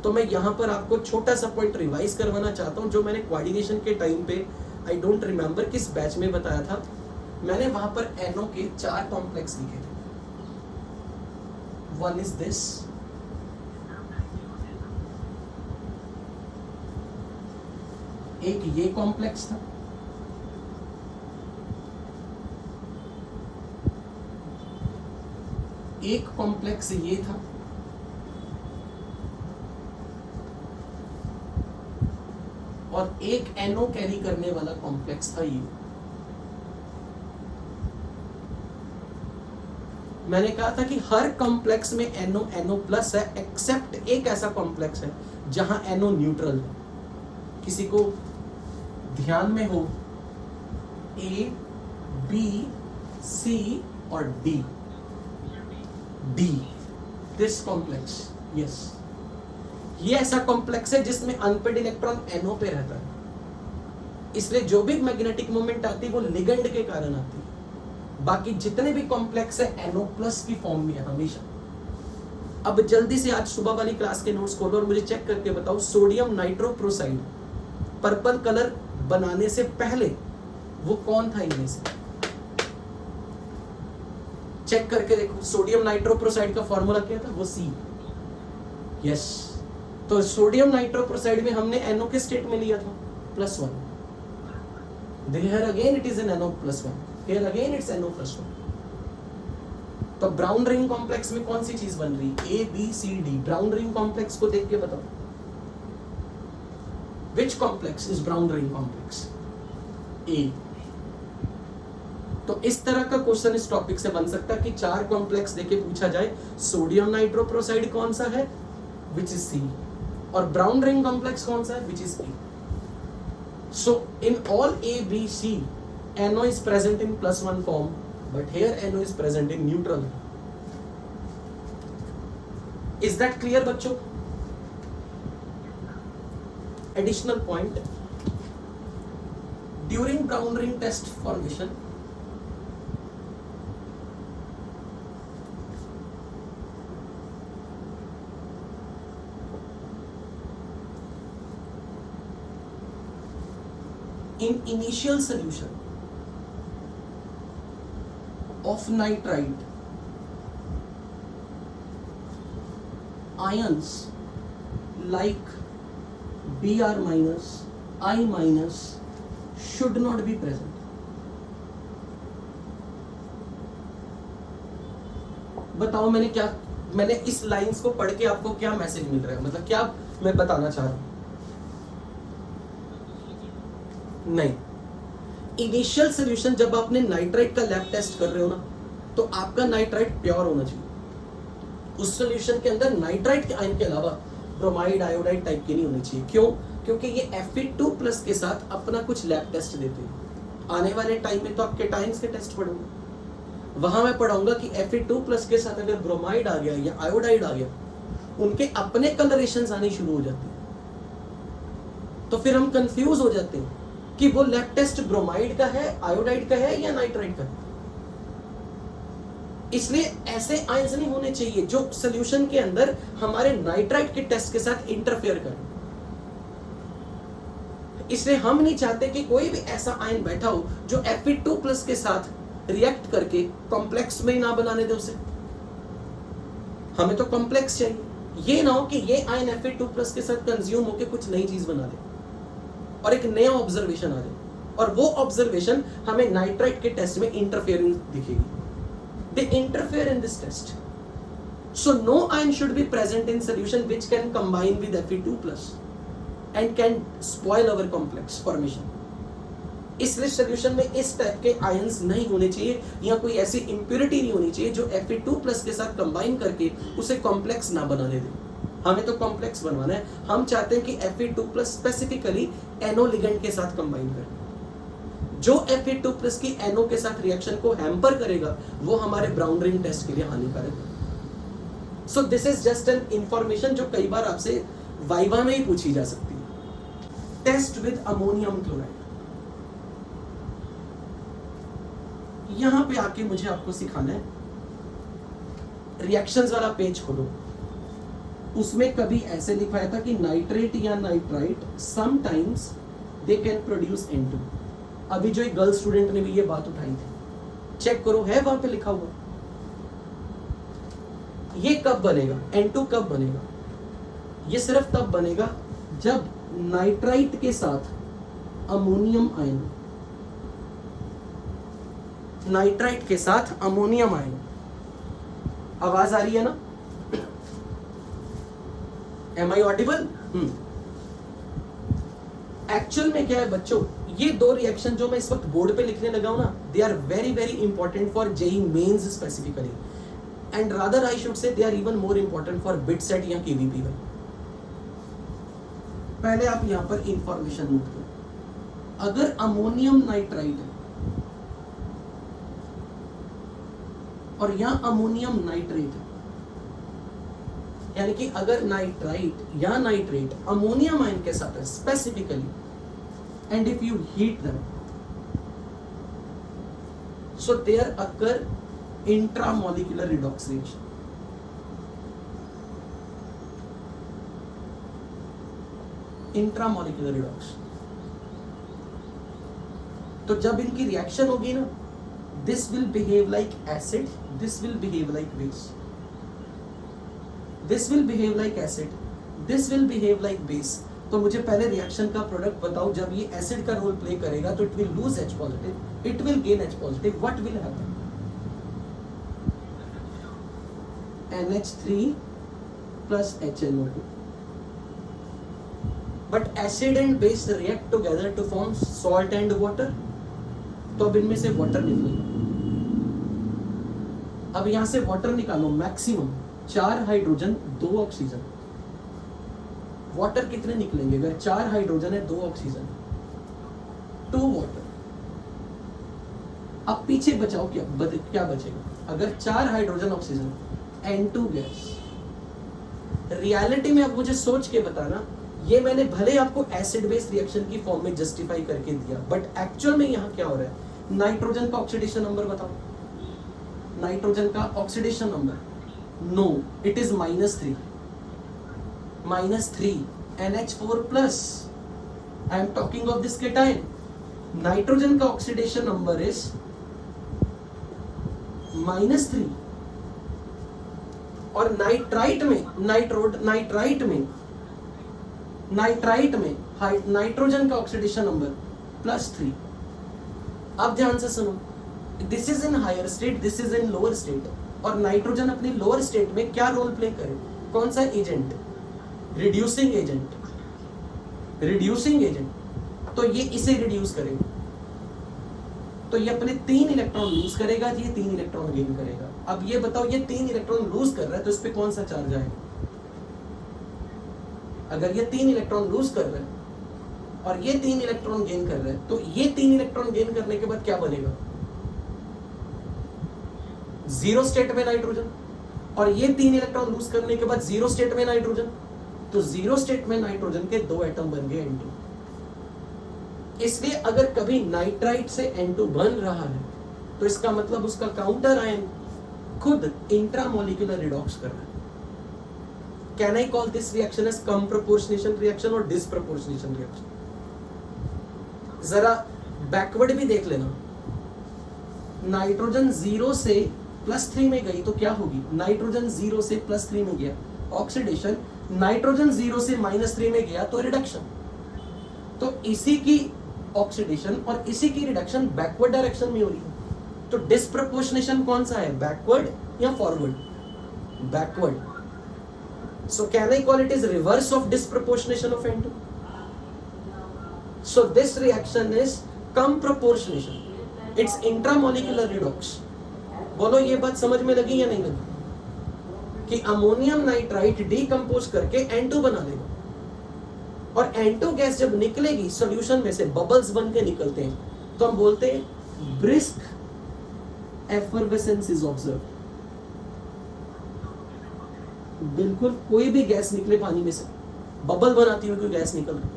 तो मैं यहाँ पर आपको छोटा सा पॉइंट रिवाइज करवाना चाहता हूँ, जो मैंने कोऑर्डिनेशन के टाइम पे, आई डोंट रिमेम्बर किस बैच में बताया था, मैंने वहां पर NO के 4 कॉम्प्लेक्स लिखे थे। वन इज दिस, एक ये कॉम्प्लेक्स था, एक कॉम्प्लेक्स ये था, और एक NO कैरी करने वाला कॉम्प्लेक्स था ये। मैंने कहा था कि हर कॉम्प्लेक्स में NO प्लस है, एक्सेप्ट एक ऐसा कॉम्प्लेक्स है जहां NO न्यूट्रल है। किसी को ध्यान में हो, A, B, C और D, D, this complex, yes, ये ऐसा कॉम्प्लेक्स है जिसमें अनपेड इलेक्ट्रॉन NO पे रहता है, इसलिए जो भी मैग्नेटिक मोमेंट आती है वो लिगेंड के कारण आती है। बाकी जितने भी कॉम्प्लेक्स है NO+ की फॉर्म में है हमेशा। अब जल्दी से आज सुबह वाली क्लास के नोट्स खोलो और मुझे चेक करके बताओ, सोडियम नाइट्रोप्रोसाइड पर्पल कलर बनाने से पहले वो कौन था इनमें से? चेक करके देखो, सोडियम नाइट्रोप्रोसाइड का फॉर्मूला क्या था? वो C, यस। तो सोडियम नाइट्रोप्रोसाइड में हमने NO के स्टेट में लिया था +1, here again it is an NO+1, here again it's NO+1। तो ब्राउन रिंग कॉम्प्लेक्स में कौन सी चीज बन रही? A B C D। Brown ring complex को देख के बताओ, which complex is brown ring complex? A। तो इस तरह का क्वेश्चन इस टॉपिक से बन सकता है कि 4 कॉम्प्लेक्स देके पूछा जाए, सोडियम नाइट्रोप्रोसाइड कौन सा है, विच इज C, और ब्राउन रिंग कॉम्प्लेक्स कौन सा है, which is A। So in all A, B, C, NO is present in +1 form, but here NO is present in neutral। Is that clear बच्चों? Additional point, during brown ring test formation, in initial solution of nitrite, ions like Br-, I- should not be present। बताओ मैंने इस लाइंस को पढ़ के आपको क्या मैसेज मिल रहा है, मतलब क्या मैं बताना चाह रहा हूं? नहीं, इनिशियल सोल्यूशन जब आपने नाइट्राइट का लैब टेस्ट कर रहे हो ना, तो आपका नाइट्राइट प्योर होना चाहिए। उस सोल्यूशन के अंदर नाइट्राइट के आयन के अलावा ब्रोमाइड, आयोडाइड टाइप के नहीं होने चाहिए। क्यों? क्योंकि ये Fe2+ के साथ अपना कुछ लैब टेस्ट देते हैं। आने वाले टाइम में तो आप केटाइंस के टेस्ट पढ़ोगे, वहां मैं पढ़ाऊंगा कि Fe2+ के साथ अगर ब्रोमाइड आ गया या आयोडाइड आ गया, उनके अपने कलरेशंस आनी शुरू हो जाती है। तो फिर हम कंफ्यूज हो जाते हैं कि वो लैब टेस्ट ब्रोमाइड का है, आयोडाइड का है या नाइट्राइट का है। इसलिए ऐसे आयंस नहीं होने चाहिए जो सॉल्यूशन के अंदर हमारे नाइट्राइट के टेस्ट के साथ इंटरफेयर करें। इसलिए हम नहीं चाहते कि कोई भी ऐसा आयन बैठा हो जो Fe2+ के साथ रिएक्ट करके कॉम्प्लेक्स में ना बनाने दे उसे। हमें तो कॉम्प्लेक्स चाहिए, ये ना हो कि ये आयन Fe2+ के साथ कंज्यूम होकर कुछ नई चीज बना दे और एक नया ऑब्जर्वेशन आ जाए, और वो ऑब्जर्वेशन हमें नाइट्राइट के टेस्ट में इंटरफेरेंस दिखेगी। They interfere in this test, so no ion should be present in solution which can combine with Fe2+ and can spoil our complex formation. इसलिए सॉल्यूशन में इस टाइप के आयंस नहीं होने चाहिए, या कोई ऐसी इंप्योरिटी नहीं होनी चाहिए जो Fe2+ के साथ कंबाइन करके उसे कॉम्प्लेक्स ना बनाने दे। हमें तो कॉम्प्लेक्स बनवाना है। हम चाहते हैं कि Fe2+ स्पेसिफिकली NO लिगेंड के साथ कंबाइन करे। जो Fe2+ की NO के साथ रिएक्शन को हैम्पर करेगा वो हमारे ब्राउन रिंग टेस्ट के लिए हानिकारक है। सो this is just an information जो कई बार आपसे वाइवा में ही पूछी जा सकती है। टेस्ट विद अमोनियम क्लोराइड, यहां पे आके मुझे आपको सिखाना है। रिएक्शंस वाला पेज खोलो, उसमें कभी ऐसे लिखवाया था कि नाइट्रेट या nitrite sometimes they can produce N2। अभी जो एक गर्ल स्टूडेंट ने भी ये बात उठाई थी, चेक करो, है वहां पे लिखा हुआ। ये कब बनेगा N2? कब बनेगा? ये सिर्फ तब बनेगा जब नाइट्राइट के साथ अमोनियम आयन, नाइट्राइट के साथ अमोनियम आयन, आवाज आ रही है ना? Am I audible? एक्चुअल में क्या है बच्चों, ये दो रिएक्शन जो मैं इस वक्त बोर्ड पे लिखने लगा हूं ना, they are very very important for JEE mains specifically, and rather I should say they are even more important for BITSAT या KVP। पहले आप यहां पर इंफॉर्मेशन नोट करो। अगर अमोनियम नाइट्राइट है और यहां अमोनियम नाइट्रेट है, यानी कि अगर नाइट्राइट या नाइट्रेट अमोनियम आयन के साथ है specifically, and if you heat them, so there occur intramolecular redox reaction. Intramolecular redox. तो जब इनकी रिएक्शन होगी ना, this will behave like acid, this will behave like base, this will behave like acid, this will behave like base. तो मुझे पहले रिएक्शन का प्रोडक्ट बताओ. जब ये एसिड का रोल प्ले करेगा तो it will lose H positive, it will gain H positive. What will happen? NH3 plus HNO2. But acid and base react together to form salt and water. तो अब इनमें से वाटर निकलेगा. अब यहां से वाटर निकालो. Maximum 4 hydrogen 2 oxygen. वाटर कितने निकलेंगे? अगर 4 हाइड्रोजन है 2 ऑक्सीजन, 2 वाटर. अब पीछे बचाओ, क्या बचेगा? अगर 4 hydrogen oxygen, N2 gas. Reality में अब मुझे सोच के बताना, ये मैंने भले आपको एसिड बेस रिएक्शन की फॉर्म में जस्टिफाई करके दिया, बट एक्चुअल में यहां क्या हो रहा है? नाइट्रोजन का ऑक्सीडेशन नंबर बताओ. नाइट्रोजन का oxidation number, no, it is -3. -3 NH4 plus. I am talking of this cation. Nitrogen का ऑक्सीडेशन नंबर इज -3. और नाइट्राइट में नाइट्रोजन का ऑक्सीडेशन नंबर +3. अब ध्यान से सुनो, this is in higher state, this is in lower state. और नाइट्रोजन अपनी लोअर स्टेट में क्या रोल प्ले करे? कौन सा agent? Reducing agent. Reducing agent. तो ये इसे रिड्यूस करेगा, तो ये अपने 3 इलेक्ट्रॉन लूज करेगा, ये 3 इलेक्ट्रॉन गेन करेगा. अब ये बताओ, ये 3 इलेक्ट्रॉन लूज कर रहा है तो इस पे कौन सा चार्ज आएगा? अगर ये 3 इलेक्ट्रॉन लूज कर रहा है और ये 3 इलेक्ट्रॉन गेन कर रहा है, तो ये 3 इलेक्ट्रॉन गेन करने के बाद क्या बनेगा? 0 स्टेट में नाइट्रोजन. और ये 3 इलेक्ट्रॉन लूज करने के बाद 0 स्टेट में नाइट्रोजन. तो 0 स्टेट में नाइट्रोजन के 2 एटम बन गए N2. इसलिए अगर कभी नाइट्राइट से N2 बन रहा है तो इसका मतलब उसका काउंटर आयन खुद इंट्रामोलिकुलर रिडॉक्स कर रहा है. Can I call this reaction as comproportionation reaction और डिसप्रोपोर्शनेशन रिएक्शन? जरा बैकवर्ड भी देख लेना. नाइट्रोजन 0 से +3 में गई तो क्या होगी? नाइट्रोजन 0 से +3 में गया, ऑक्सीडेशन. नाइट्रोजन 0 से -3 में गया तो रिडक्शन. तो इसी की ऑक्सीडेशन और इसी की रिडक्शन बैकवर्ड डायरेक्शन में हो रही है. तो डिसप्रोपोर्शनेशन कौन सा है? बैकवर्ड या forward? Backward. So can I call it is reverse of disproportionation of N2? So this reaction is come proportionation. It's intramolecular redox. बोलो, ये बात समझ में लगी या नहीं लगी? कि अमोनियम नाइट्राइट डीकंपोज करके N2 बना देगा. और N2 गैस जब निकलेगी सॉल्यूशन में से, बबल्स बन के निकलते हैं, तो हम बोलते हैं ब्रिस्क एफर्वेसेंस इज ऑब्जर्व. बिल्कुल कोई भी गैस निकले पानी में से, बबल बनाती हुई कोई गैस निकल रही है.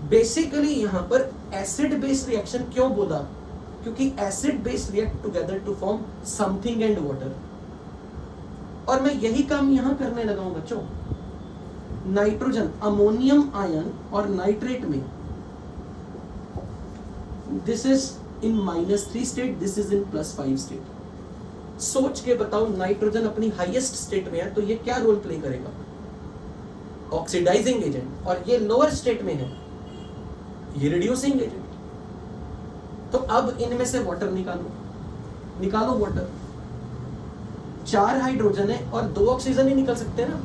बेसिकली यहां पर एसिड बेस रिएक्शन क्यों बोला? क्योंकि acid base react together to form something and water. और मैं यही काम यहां करने लगा हूं बच्चों. नाइट्रोजन, अमोनियम आयन और नाइट्रेट में, this is in -3 state, this is in +5 state. सोच के बताओ, नाइट्रोजन अपनी हाईएस्ट स्टेट में है तो ये क्या रोल प्ले करेगा? Oxidising agent. और ये लोअर स्टेट में है, ये रिड्यूसिंग एजेंट. तो अब इनमें से वाटर निकालो वाटर. 4 हाइड्रोजन है और 2 ऑक्सीजन ही निकल सकते हैं ना.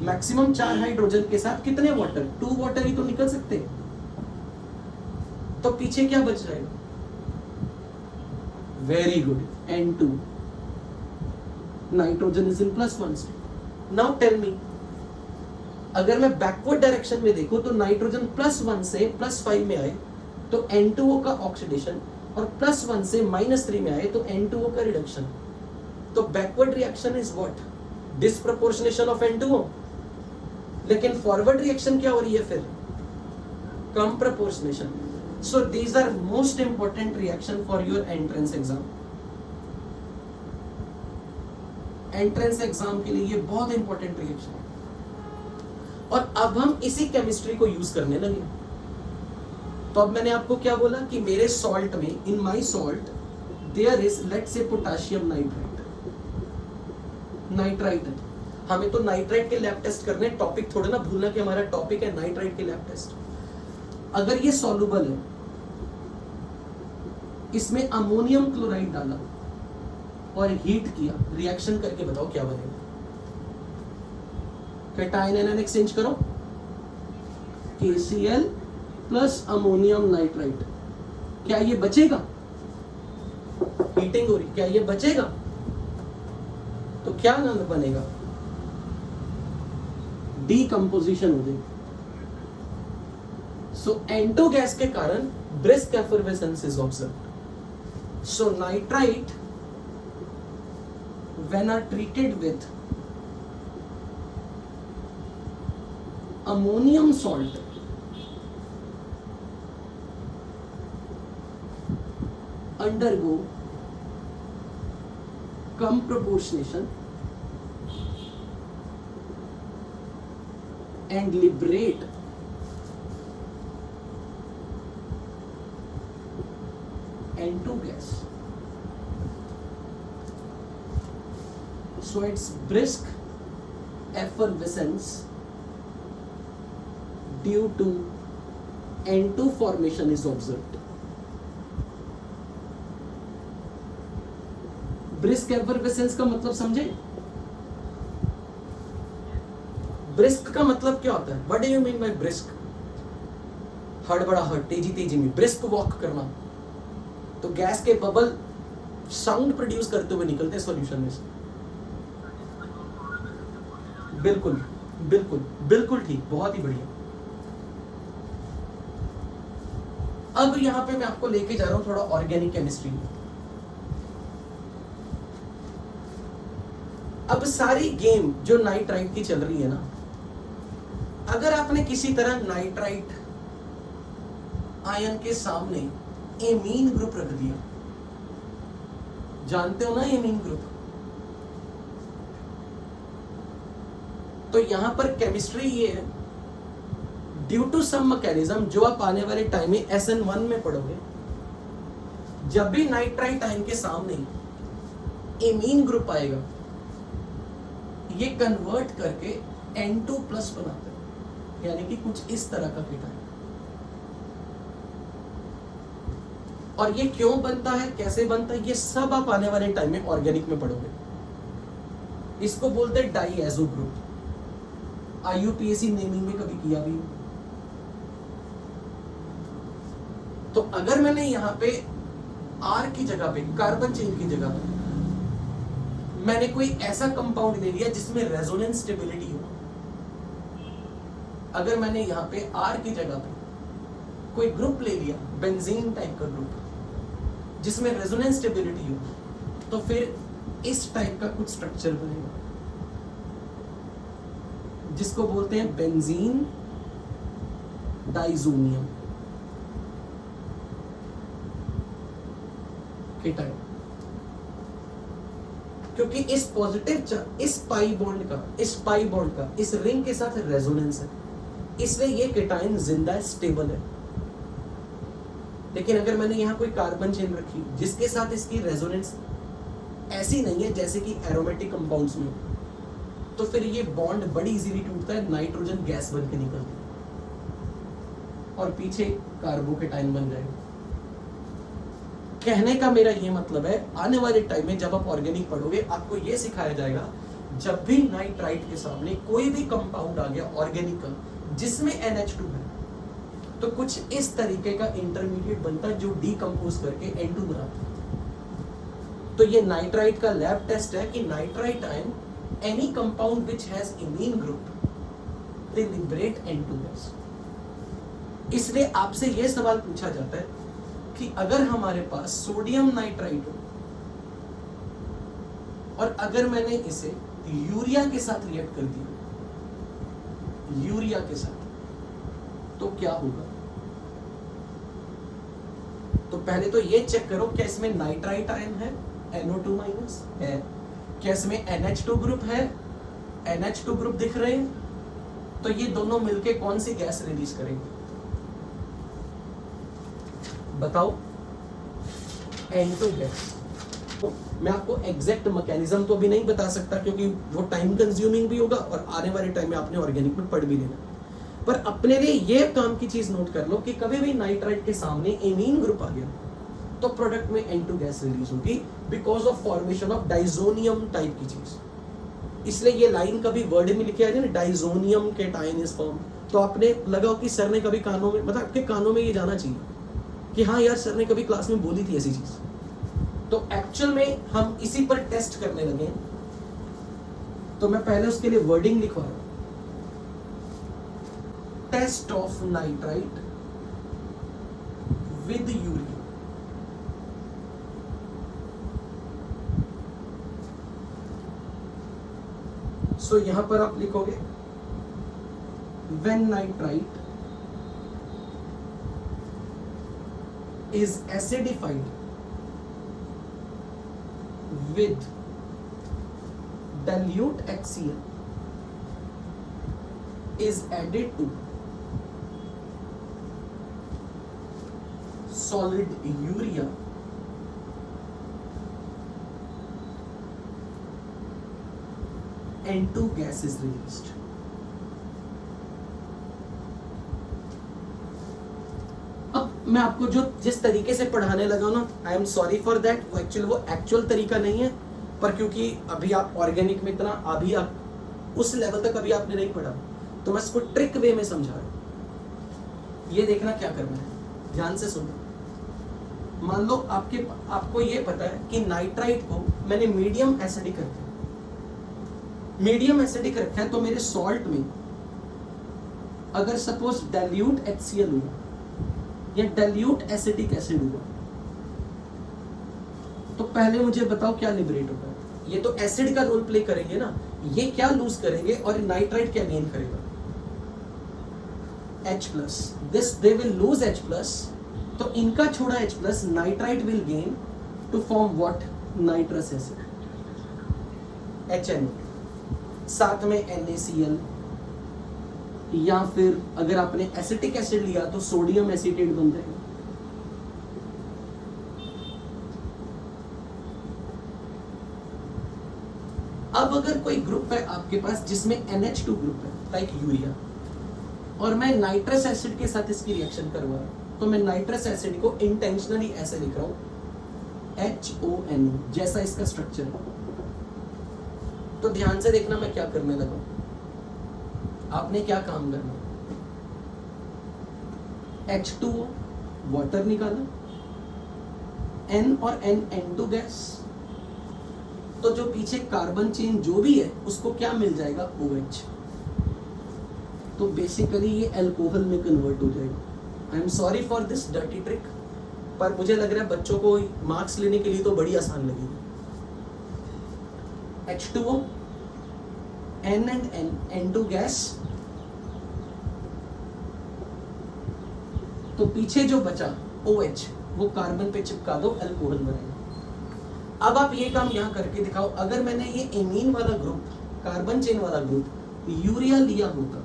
मैक्सिमम 4 हाइड्रोजन के साथ कितने वाटर? 2 वाटर ही तो निकल सकते हैं. तो पीछे क्या बच जाएगा? Very good, N2. Nitrogen is in +1 state. Now tell me, अगर मैं बैकवर्ड डायरेक्शन में देखूं तो नाइट्रोजन +1 से +5 में आए तो N2O का ऑक्सीडेशन, और +1 से -3 में आए तो N2O का रिडक्शन. तो backward reaction is what? Disproportionation of N2O, लेकिन फॉरवर्ड रिएक्शन क्या हो रही है फिर, comproportionation. So these are most important reaction for your entrance exam. Entrance exam के लिए ये बहुत इंपॉर्टेंट रिएक्शन है. और अब हम इसी केमिस्ट्री को यूज करने लगे. तो अब मैंने आपको क्या बोला कि मेरे सॉल्ट में, in my salt there is let's say potassium nitrite. Nitrite है, हमें तो नाइट्राइट के लैब टेस्ट करने. टॉपिक थोड़ा ना भूलना कि हमारा टॉपिक है नाइट्राइट के लैब टेस्ट. अगर ये सॉल्युबल है, इसमें अमोनियम क्लोराइड डाला और हीट किया, रिएक्शन करके बताओ क्या बनेगा. कैटायन एनायन एक्सचेंज करो, KCl प्लस अमोनियम नाइट्राइट. क्या ये बचेगा? हीटिंग हो रही, क्या ये बचेगा? तो क्या बनेगा? डीकंपोजिशन हो जाएगी. सो N2 गैस के कारण brisk effervescence is observed. So nitrite when are treated with ammonium salt undergo cum proportionation and liberate N2 gas. So its brisk effervescence due to N2 formation is observed. Brisk effervescence का मतलब समझे? ब्रिस्क का मतलब क्या होता है? What do you mean by brisk? हड़बड़ाहट, तेजी तेजी में, ब्रिस्क वॉक करना. तो गैस के बबल साउंड प्रोड्यूस करते हुए निकलते हैं सॉल्यूशन में से. बिल्कुल बिल्कुल बिल्कुल ठीक, बहुत ही बढ़िया. अब यहां पे मैं आपको लेके जा रहा हूं थोड़ा ऑर्गेनिक केमिस्ट्री में. अब सारी गेम जो नाइट्राइट की चल रही है ना, अगर आपने किसी तरह नाइट्राइट आयन के सामने एमीन ग्रुप रख दिया, जानते हो ना एमीन ग्रुप, तो यहां पर केमिस्ट्री ये है, ड्यू टू सम मैकेनिज्म जो आप आने वाले टाइम में SN1 में पढ़ोगे, जब भी नाइट्राइट आयन के सामने एमीन ग्रुप आएगा, ये कन्वर्ट करके N2 प्लस बनाते हैं, यानी कि कुछ इस तरह का कीटाणु. और ये क्यों बनता है, कैसे बनता है, ये सब आप आने वाले टाइम में ऑर्गेनिक में पढ़ोगे. इसको बोलते हैं डाईएजो ग्रुप. IUPAC नेमिंग में कभी किया भी. तो अगर मैंने यहां पे R की जगह पे, कार्बन चेन की जगह पे मैंने कोई ऐसा कंपाउंड ले लिया जिसमें रेजोनेंस स्टेबिलिटी हो, अगर मैंने यहां पे R की जगह पे कोई ग्रुप ले लिया, बेंजीन टाइप का ग्रुप जिसमें रेजोनेंस स्टेबिलिटी हो, तो फिर इस टाइप का कुछ स्ट्रक्चर बनेगा जिसको बोलते हैं बेंजीन डाइजोनियम कीटाणु. क्योंकि इस पॉजिटिव, इस पाई बॉन्ड का इस रिंग के साथ रेजोनेंस है, इसलिए ये कीटाणु जिंदा है, स्टेबल है. लेकिन अगर मैंने यहां कोई कार्बन चेन रखी जिसके साथ इसकी रेजोनेंस ऐसी नहीं है जैसे कि एरोमेटिक कंपाउंड्स में, तो फिर ये बॉन्ड बड़ी इजीली टूटता है, नाइट्रोजन गैस बन के निकलती है और पीछे कार्बोकेटाइन बन जाएगा. कहने का मेरा ये मतलब है, आने वाले टाइम में जब आप ऑर्गेनिक पढ़ोगे, आपको ये सिखाया जाएगा, जब भी नाइट्राइट के सामने कोई भी कंपाउंड आ गया ऑर्गेनिक का जिसमें NH2 है, तो कुछ इस तरीके का इंटरमीडिएट बनता है जो डीकंपोज करके N2 बनाता है. तो ये नाइट्राइट का लैब टेस्ट है कि nitrite ion, any compound which has amine group, they liberate N2 gas. इसलिए आपसे यह सवाल पूछा जाता है कि अगर हमारे पास सोडियम नाइट्राइट हो और अगर मैंने इसे यूरिया के साथ रिएक्ट कर दिया, यूरिया के साथ, तो क्या होगा? तो पहले तो ये चेक करो क्या इसमें नाइट्राइट आयन है, NO2 माइनस है, क्या इसमें NH2 ग्रुप है, NH2 ग्रुप दिख रहे हैं, तो ये दोनों मिलके कौन सी गैस रिलीज करेंगे बताओ? N2 gas. तो मैं आपको एग्जैक्ट मैकेनिज्म तो अभी नहीं बता सकता क्योंकि वो टाइम कंज्यूमिंग भी होगा और आने वाले टाइम में आपने ऑर्गेनिक में पढ़ भी लेना, पर अपने लिए ये काम की चीज नोट कर लो कि कभी भी नाइट्राइट के सामने एमीन ग्रुप आ गया तो प्रोडक्ट में N2 गैस रिलीज होगी because of formation of diazonium type की चीज। इसलिए ये लाइन कभी वर्ड में लिखी आ जाए ना, डाइजोनियम कैटायन इज फॉर्म, तो आपने लगाओ कि सर ने कभी कानों में, मतलब आपके कानों में ये जाना चाहिए कि हाँ यार सर ने कभी क्लास में बोली थी ऐसी चीज। तो एक्चुअल में हम इसी पर टेस्ट करने लगे, तो मैं पहले उसके लिए वर्डिंग लिखवा रहा हूं, test of nitrite with urea. So यहां पर आप लिखोगे when nitrite is acidified with dilute HCl is added to solid urea N2 gas is released. अब मैं आपको जो जिस तरीके से पढ़ाने लगा ना, I am sorry for that, वो एक्चुअल तरीका नहीं है, पर क्योंकि अभी आप ऑर्गेनिक में इतना अभी आप उस लेवल तक अभी आपने नहीं पढ़ा, तो मैं इसको ट्रिक वे में समझा रहा हूं। ये देखना क्या करना है, ध्यान से सुनो। मान लो आपको ये पता है कि नाइट्राइट को मैंने मीडियम एसिडिक रखा है, मीडियम एसिडिक रखा है, तो मेरे सॉल्ट में अगर सपोज डाइल्यूट HCl हुआ या डाइल्यूट एसिटिक एसिड हुआ, तो पहले मुझे बताओ क्या लिबरेट होगा? ये तो एसिड का रोल प्ले करेंगे ना, ये क्या लूज करेंगे और नाइट्राइट क्या गेन करेगा? H+, this they will lose H+, तो इनका छोड़ा H+, nitrite will gain to form what? Nitrous acid, HNO, साथ में NaCl, या फिर अगर आपने एसिटिक एसिड लिया तो सोडियम एसीटेट बन जाएगा। अब अगर कोई ग्रुप है आपके पास जिसमें NH2 ग्रुप है लाइक यूरिया, और मैं नाइट्रस एसिड के साथ इसकी रिएक्शन करवा रहा हूं, तो मैं नाइट्रस एसिड को इंटेंशनली ऐसे लिख रहा हूं HONO, जैसा इसका स्ट्रक्चर है। तो ध्यान से देखना मैं क्या करने लगा, आपने क्या काम करना, H2O वाटर निकाला, N और N2 गैस, तो जो पीछे कार्बन चेन जो भी है उसको क्या मिल जाएगा? OH, तो बेसिकली ये अल्कोहल में कन्वर्ट हो जाएगा। I am sorry for this dirty trick, पर मुझे लग रहा है बच्चों को मार्क्स लेने के लिए तो बड़ी आसान लगेगी। H2O, N and N2 gas, तो पीछे जो बचा OH वो कार्बन पे चिपका दो, अल्कोहल बनेगा। अब आप ये काम यहां करके दिखाओ, अगर मैंने ये एमीन वाला ग्रुप, कार्बन चेन वाला ग्रुप यूरिया लिया होता,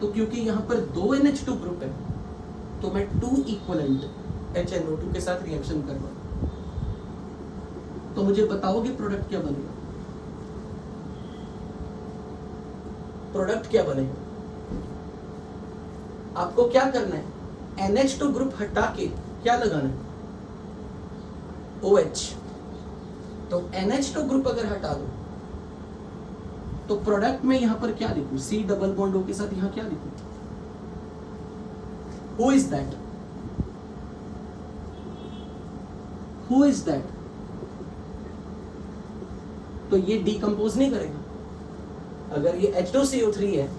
तो क्योंकि यहां पर 2 NH2 ग्रुप है, तो मैं 2 इक्विवेलेंट HNO2 के साथ रिएक्शन करवा, तो मुझे बताओगे प्रोडक्ट क्या बनेगा? प्रोडक्ट क्या बनेगा? आपको क्या करना है, NH2 ग्रुप हटा के क्या लगाना है? OH, तो NH2 ग्रुप अगर हटा दो तो प्रोडक्ट में यहां पर क्या लिखूं? C डबल बॉन्ड O के साथ यहां क्या लिखूं? Who is that? Who is that? तो ये डिकम्पोज नहीं करेगा। अगर ये H2CO3 है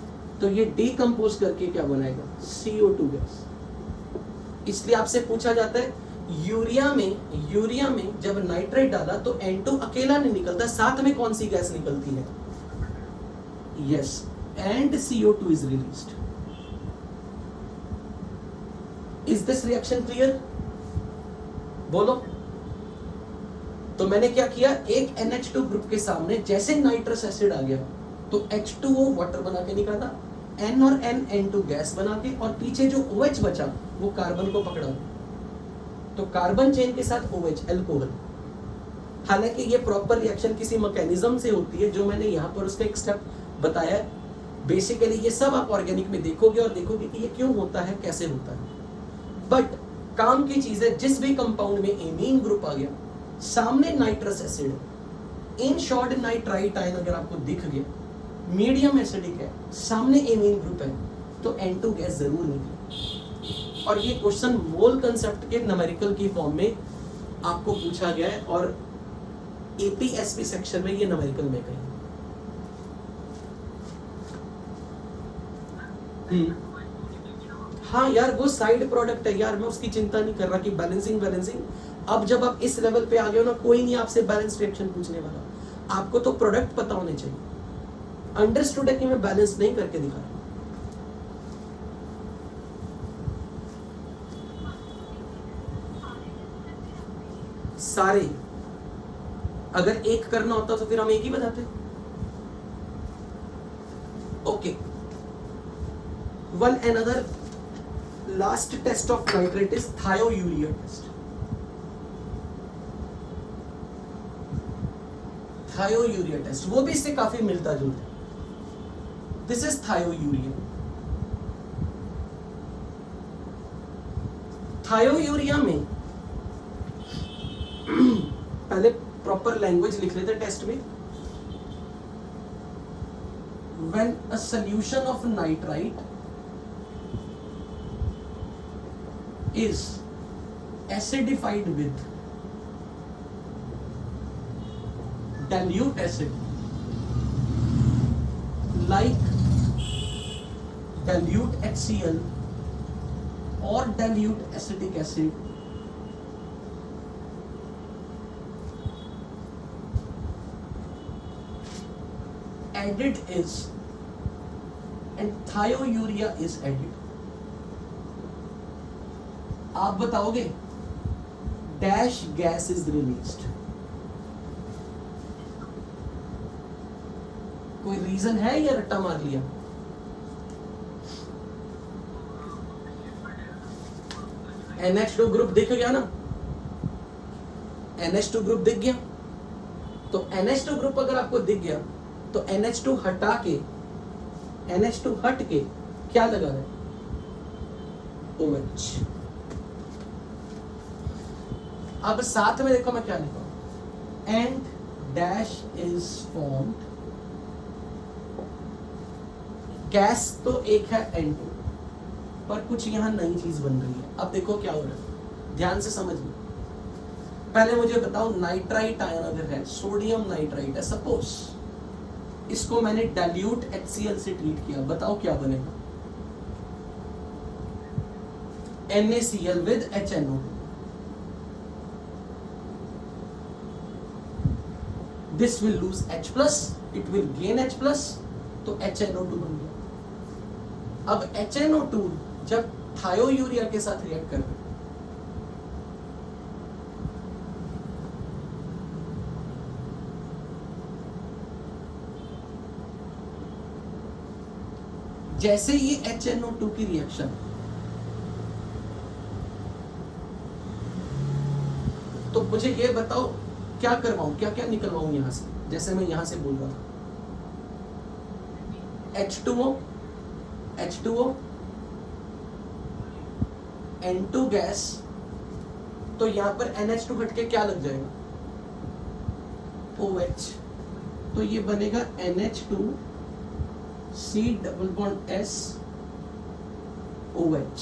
तो ये डिकम्पोज करके क्या बनाएगा? CO2 gas. इसलिए आपसे पूछा जाता है यूरिया में जब नाइट्रेट डाला तो N2 अकेला नहीं निकलता, साथ में कौन सी गैस निकलती है? Yes, and CO2 is released. Is this reaction clear? बोलो। तो मैंने क्या किया, एक NH2 ग्रुप के सामने जैसे नाइट्रस एसिड आ गया तो H2O वाटर बना के निकाला, N और N N2 गैस बना के, और पीछे जो OH बचा वो कार्बन को पकड़ा, तो कार्बन चेन के साथ OH अल्कोहल। हालांकि ये प्रॉपर रिएक्शन किसी मैकेनिज्म से होती है जो मैंने यहाँ पर उसका एक स्टेप बताया है। बेसिकली ये सब आप ऑर्गेनिक में देखोगे और देखोगे कि ये क्यों होता है, कैसे होता है। बट काम की चीज है, जिस भी कंपाउंड में एमीन ग्रुप आ गया, सामने nitrous acid, in short nitrite ion अगर आपको दिख गया, मीडियम एसिडिक है, सामने एमीन ग्रुप है, तो N2 गैस जरूर निकले। और ये क्वेश्चन मोल कंसेप्ट के न्यूमेरिकल की फॉर्म में आपको पूछा गया है, और APSP सेक्शन में ये न्यूमेरिकल में कहीं। हाँ यार, वो साइड प्रोडक्ट है यार, मैं उसकी चिंता नहीं कर रहा कि बैलेंसिंग। अब जब आप इस लेवल पे आ गए हो ना, कोई नहीं आपसे बैलेंस रिएक्शन पूछने वाला, आपको तो प्रोडक्ट पता होने चाहिए। अंडरस्टूड है कि मैं बैलेंस नहीं करके दिखा रहा। सारे अगर एक करना होता तो फिर हम एक ही बताते। Okay, one another last test of nitrate is thiourea test. Thiourea test वो भी इससे काफी मिलता जुलता है। This is thiourea. थायोयूरिया में पहले प्रॉपर लैंग्वेज लिख लेते टेस्ट में। When a solution of nitrite is acidified with dilute acid like dilute HCl or dilute acetic acid, added is, and thiourea is added. आप बताओगे डैश गैस इज रिलीज्ड। कोई रीजन है या रट्टा मार लिया? NH2 ग्रुप दिख गया ना, NH2 ग्रुप दिख गया, तो NH2 ग्रुप अगर आपको दिख गया तो NH2 हटा के, NH2 हट के क्या लगा है? OH। अब साथ में देखो मैं क्या लिखा हूं, and dash is formed, gas तो एक है N2, पर कुछ यहां नई चीज बन रही है। अब देखो क्या हो रहा है, ध्यान से समझिए। पहले मुझे बताओ, नाइट्राइट आयन अगर है, सोडियम नाइट्राइट है, सपोज इसको मैंने डाइल्यूट HCl से ट्रीट किया, बताओ क्या बनेगा? NaCl with HNO। This will lose H plus, it will gain H plus, तो HNO2 बन गया। अब HNO2 जब थायोयूरिया के साथ रिएक्ट कर रहे, जैसे ये HNO2 की रिएक्शन, तो मुझे ये बताओ क्या करवाऊं, क्या क्या निकलवाऊं यहां से, जैसे मैं यहां से बोल रहा था H2O N2 गैस, तो यहां पर NH2 हट के क्या लग जाएगा? OH। तो ये बनेगा NH2 C double bond S OH,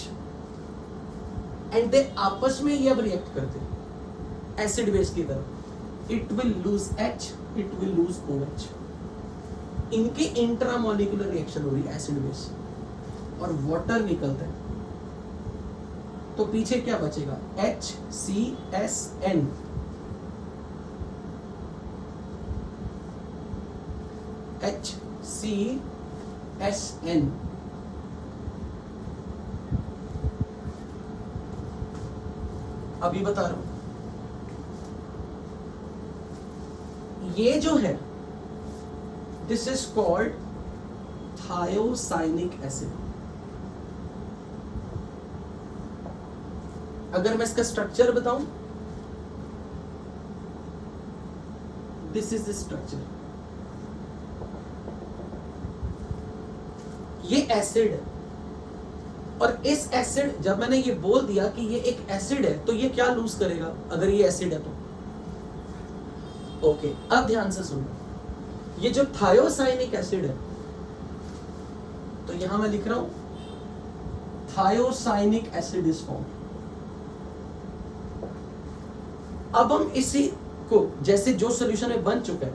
and they आपस में ये अब रिएक्ट करते एसिड बेस की तरह। It will lose H, it will lose OH। इनकी इंट्रामोलिकुलर रिएक्शन हो रही है एसिड बेस, और वाटर निकलता है। तो पीछे क्या बचेगा, HCSN। HCSN अभी बता रहा हूं, ये जो है दिस इज कॉल्ड थायोसाइनिक एसिड। अगर मैं इसका स्ट्रक्चर बताऊं, दिस इज द स्ट्रक्चर। ये एसिड है, और इस एसिड, जब मैंने ये बोल दिया कि ये एक एसिड है, तो ये क्या लूज करेगा अगर ये एसिड है तो? ओके, अब ध्यान से सुनो, ये जो थायोसाइनिक एसिड है, तो यहां मैं लिख रहा हूं थायोसाइनिक एसिड इज फॉर्म। अब हम इसी को, जैसे जो सॉल्यूशन में बन चुका है,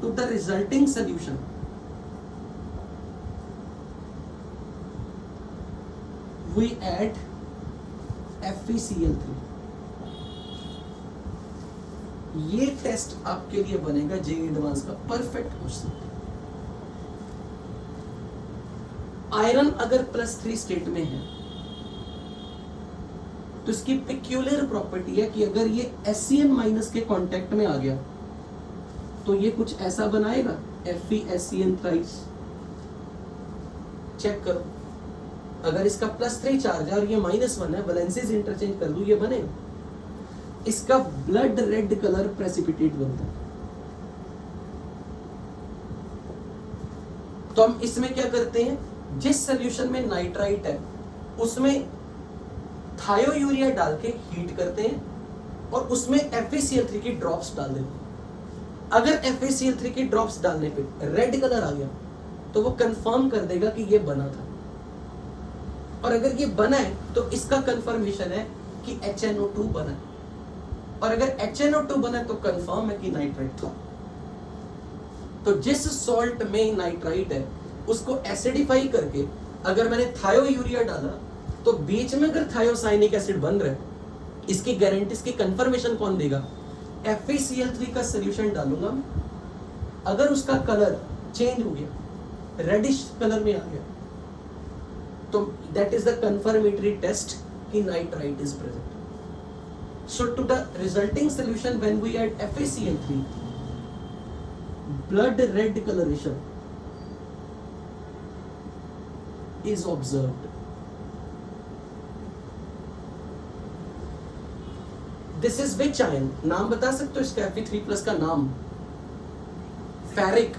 to the resulting solution we add FeCl3। ये टेस्ट आपके लिए बनेगा जेईई एडवांस का परफेक्ट क्वेश्चन। आयरन अगर +3 स्टेट में है तो इसकी पेक्यूलियर प्रॉपर्टी है कि अगर ये SCN- के कांटेक्ट में आ गया तो ये कुछ ऐसा बनाएगा, FeSCN थ्राइस। चेक करो, अगर इसका +3 चार्ज है और ये -1 है, वैलेंसीज इंटरचेंज कर दूं, ये बनेगा। इसका ब्लड रेड कलर प्रेसिपिटेट बनता है। तो हम इसमें क्या करते हैं, जिस सॉल्यूशन में नाइट्राइट है उसमें थायोयूरिया डाल के हीट करते हैं और उसमें FeCl3 की ड्रॉप्स डाल देते हैं। अगर FeCl3 की ड्रॉप्स डालने पे रेड कलर आ गया तो वो कंफर्म कर देगा कि ये बना था, और अगर ये बना है तो इसका कंफर्मेशन है कि HNO2 बना है, और अगर HNO2 बना है तो कंफर्म है कि नाइट्राइट था। तो जिस सॉल्ट में नाइट्राइट है उसको एसिडिफाई करके अगर मैंने थायोयूरिया डाला तो बीच में अगर थायोसाइनिक एसिड बन रहा है, इसकी गारंटी, इसकी कंफर्मेशन कौन देगा? FeCl3 का सॉल्यूशन डालूंगा, अगर उसका कलर चेंज हो गया, रेडिश कलर में आ गया, तो that is the confirmatory test कि nitrite is present. So to the resulting solution when we add FeCl3, blood red coloration is observed. This is which ion? नाम बता सकते हो इसका Fe3+ का नाम? Ferric.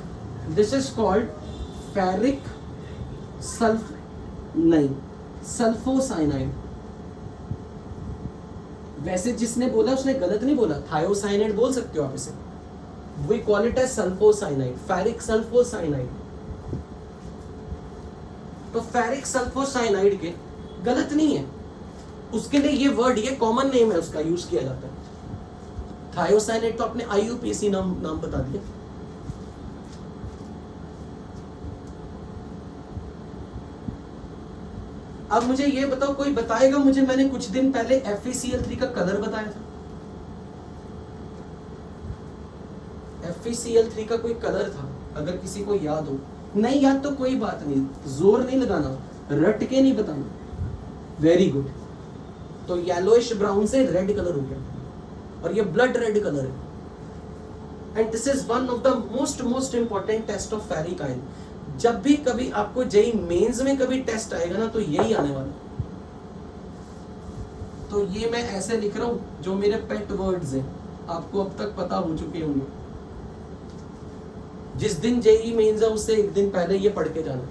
This is called ferric sulphocyanide. वैसे जिसने बोला उसने गलत नहीं बोला, थायोसाइनाइड बोल सकते हो आप इसे। We call it as sulphocyanide, ferric sulphocyanide. तो फेरिक सल्फोसाइनाइड के गलत नहीं है, उसके लिए ये वर्ड, ये कॉमन नेम है, उसका यूज किया जाता है। थायोसाइनाइड तो आपने IUPAC नाम बता दिया। अब मुझे ये बताओ, कोई बताएगा मुझे, मैंने कुछ दिन पहले FeCl3 का कलर बताया था? FeCl3 का कोई कलर था, अगर किसी को याद हो। नहीं याद तो कोई बात नहीं, जोर नहीं लगाना, रट के नहीं बताना। Very good. तो येलोइश ब्राउन से रेड कलर हो गया, और ये ब्लड रेड कलर है। And this is one of the most important test of ferric ion. जब भी कभी आपको जेईई मेंस में कभी टेस्ट आएगा ना, तो यही आने वाला। तो ये मैं ऐसे लिख रहा हूं, जो मेरे पेट वर्ड्स हैं, आपको अब तक पता हो चुके होंगे। जिस दिन जेईई मेंस है उससे एक दिन पहले ये पढ़ के जाना।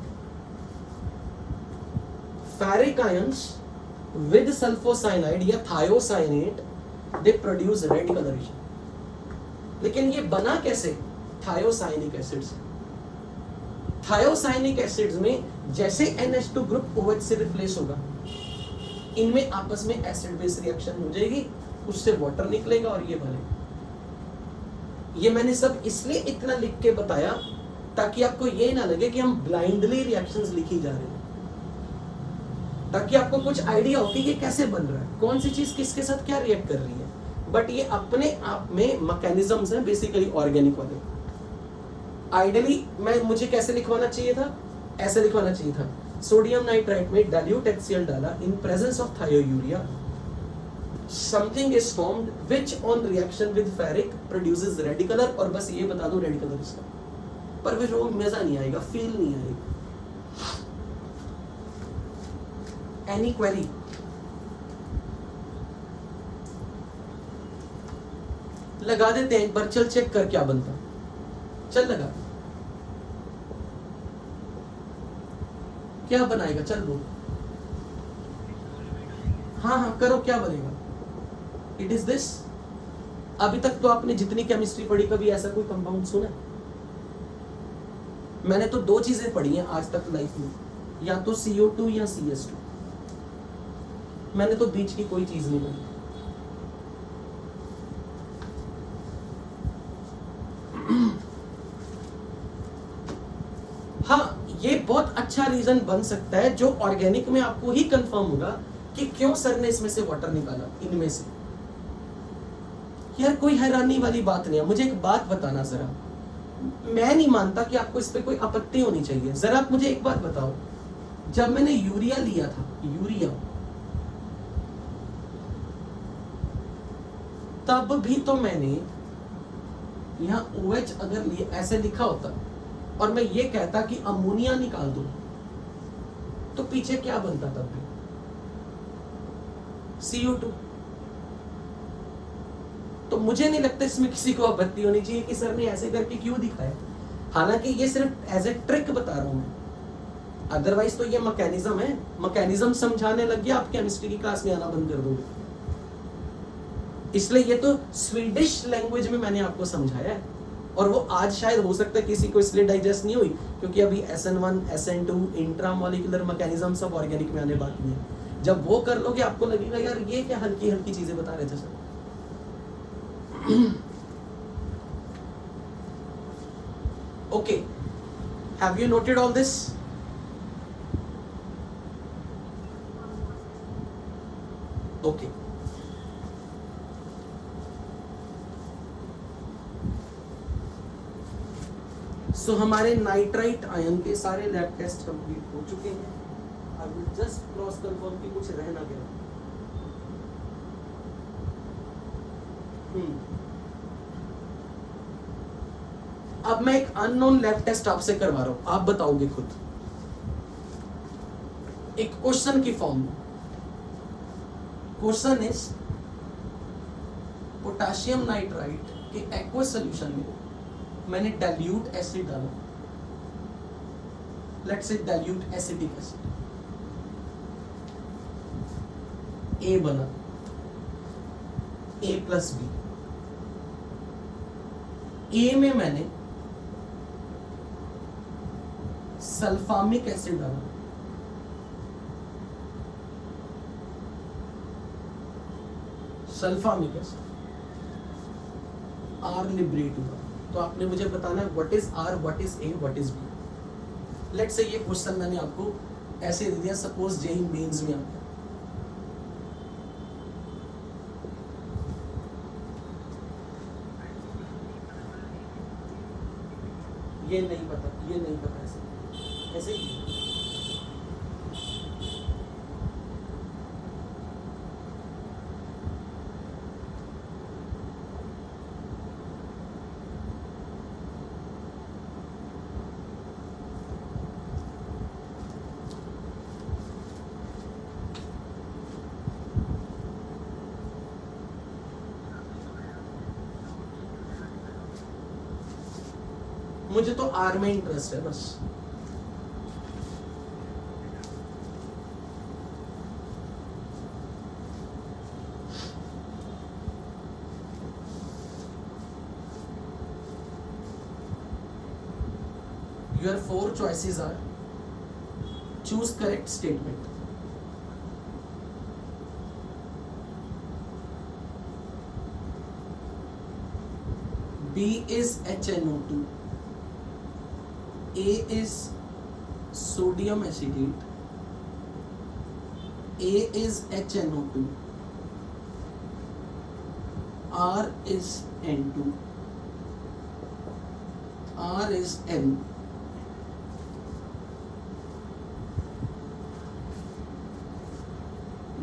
फेरिक आयंस विद सल्फोसाइनाइड या thiocyanate, they produce red colouration. लेकिन ये बना कैसे? थायोसाइनिक एसिड से। थायोसाइनिक एसिड्स में जैसे NH2 ग्रुप OH से रिप्लेस होगा, इनमें आपस में एसिड बेस रिएक्शन हो जाएगी, उससे वाटर निकलेगा और ये बनेगा। ये मैंने सब इसलिए इतना लिख के बताया ताकि आपको ये ना लगे कि हम ब्लाइंडली रिएक्शंस लिखी जा रहे हैं, ताकि आपको कुछ आइडिया हो कि ये कैसे बन रहा है, कौन सी चीज किसके साथ क्या रिएक्ट कर रही है। बट ये अपने आप में मैकेनिज्म्स हैं बेसिकली ऑर्गेनिक वाले। आइडियली मुझे कैसे लिखवाना चाहिए था, ऐसे लिखवाना चाहिए था, सोडियम नाइट्राइट में डाइल्यूट HCl डाला in presence of thiourea, something is formed which on reaction with ferric produces red color, और बस ये बता दो रेड कलर इसका, पर फिर वो मजा नहीं आएगा, फील नहीं आएगा। Any query? लगा देते हैं एक बार, चल चेक कर क्या बनता, चल लगा, क्या बनाएगा, चल बोल। हाँ हाँ करो, क्या बनेगा? It is this. अभी तक तो आपने जितनी केमिस्ट्री पढ़ी कभी ऐसा कोई कंपाउंड सुना? मैंने तो दो चीजें पढ़ी हैं आज तक लाइफ में, या तो CO2 या CS2। मैंने तो बीच की कोई चीज नहीं पढ़ी। हाँ, ये बहुत अच्छा रीजन बन सकता है जो ऑर्गेनिक में आपको ही कंफर्म होगा कि क्यों सर ने इसमें से वाटर निकाला, इनमें से। यार कोई हैरानी वाली बात नहीं है। मुझे एक बात बताना जरा, मैं नहीं मानता कि आपको इस पे कोई आपत्ति होनी चाहिए। जरा आप मुझे एक बात बताओ, जब मैंने यूरिया लिया था, यूरिया, तब भी तो मैंने यहाँ OH अगर ऐसे लिखा होता और मैं ये कहता कि अमोनिया निकाल दो, तो पीछे क्या बनता तब भी? CO2। तो मुझे नहीं लगता इसमें किसी को आपत्ति होनी चाहिए कि सर ने ऐसे करके क्यों दिखाया। हालांकि ये सिर्फ एज ए ट्रिक बता रहा हूं मैं, अदरवाइज तो ये मैकेनिज्म है। मैकेनिज्म समझाने लग गया आप केमिस्ट्री की क्लास में आना बंद कर दोगे। इसलिए ये तो स्वीडिश लैंग्वेज में मैंने आपको समझाया है, और वो आज शायद हो सकता है किसी को इसलिए डाइजेस्ट नहीं हुई क्योंकि अभी SN1 SN2 इंट्रामोलिकुलर मैकेनिज्म सब ऑर्गेनिक में आने बाकी है। जब वो कर लोगे आपको लगेगा यार ये क्या हल्की हल्की चीजें बता रहे थे sir. Okay, have you noted all this? Okay. So हमारे नाइट्राइट आयन के सारे लैब टेस्ट कंप्लीट हो चुके हैं। I will just cross confirm कि कुछ रह ना गया। अब मैं एक अननोन लैब टेस्ट आपसे करवा रहा हूं, आप बताओगे खुद, एक क्वेश्चन की फॉर्म में। क्वेश्चन इज, पोटेशियम नाइट्राइट के एक्वस सॉल्यूशन में मैंने डाइल्यूट एसिड डाला, let's say dilute acetic acid, A बना, A+B। ए में मैंने सल्फामिक एसिड डाला, सल्फामिक एसिड, R लिबरेट हुआ। तो आपने मुझे बताना है what is R, what is A, what is B। Let's say ये क्वेश्चन मैंने आपको ऐसे दे दिया, सपोज JEE मेंस में आता है। ये नहीं पता, ये नहीं पता, ऐसे ऐसे ही। मुझे तो R में इंटरेस्ट है बस। Your 4 choices are: choose correct statement, B is HNO2, A is sodium acetate, A is HNO2, R is N2, R is N,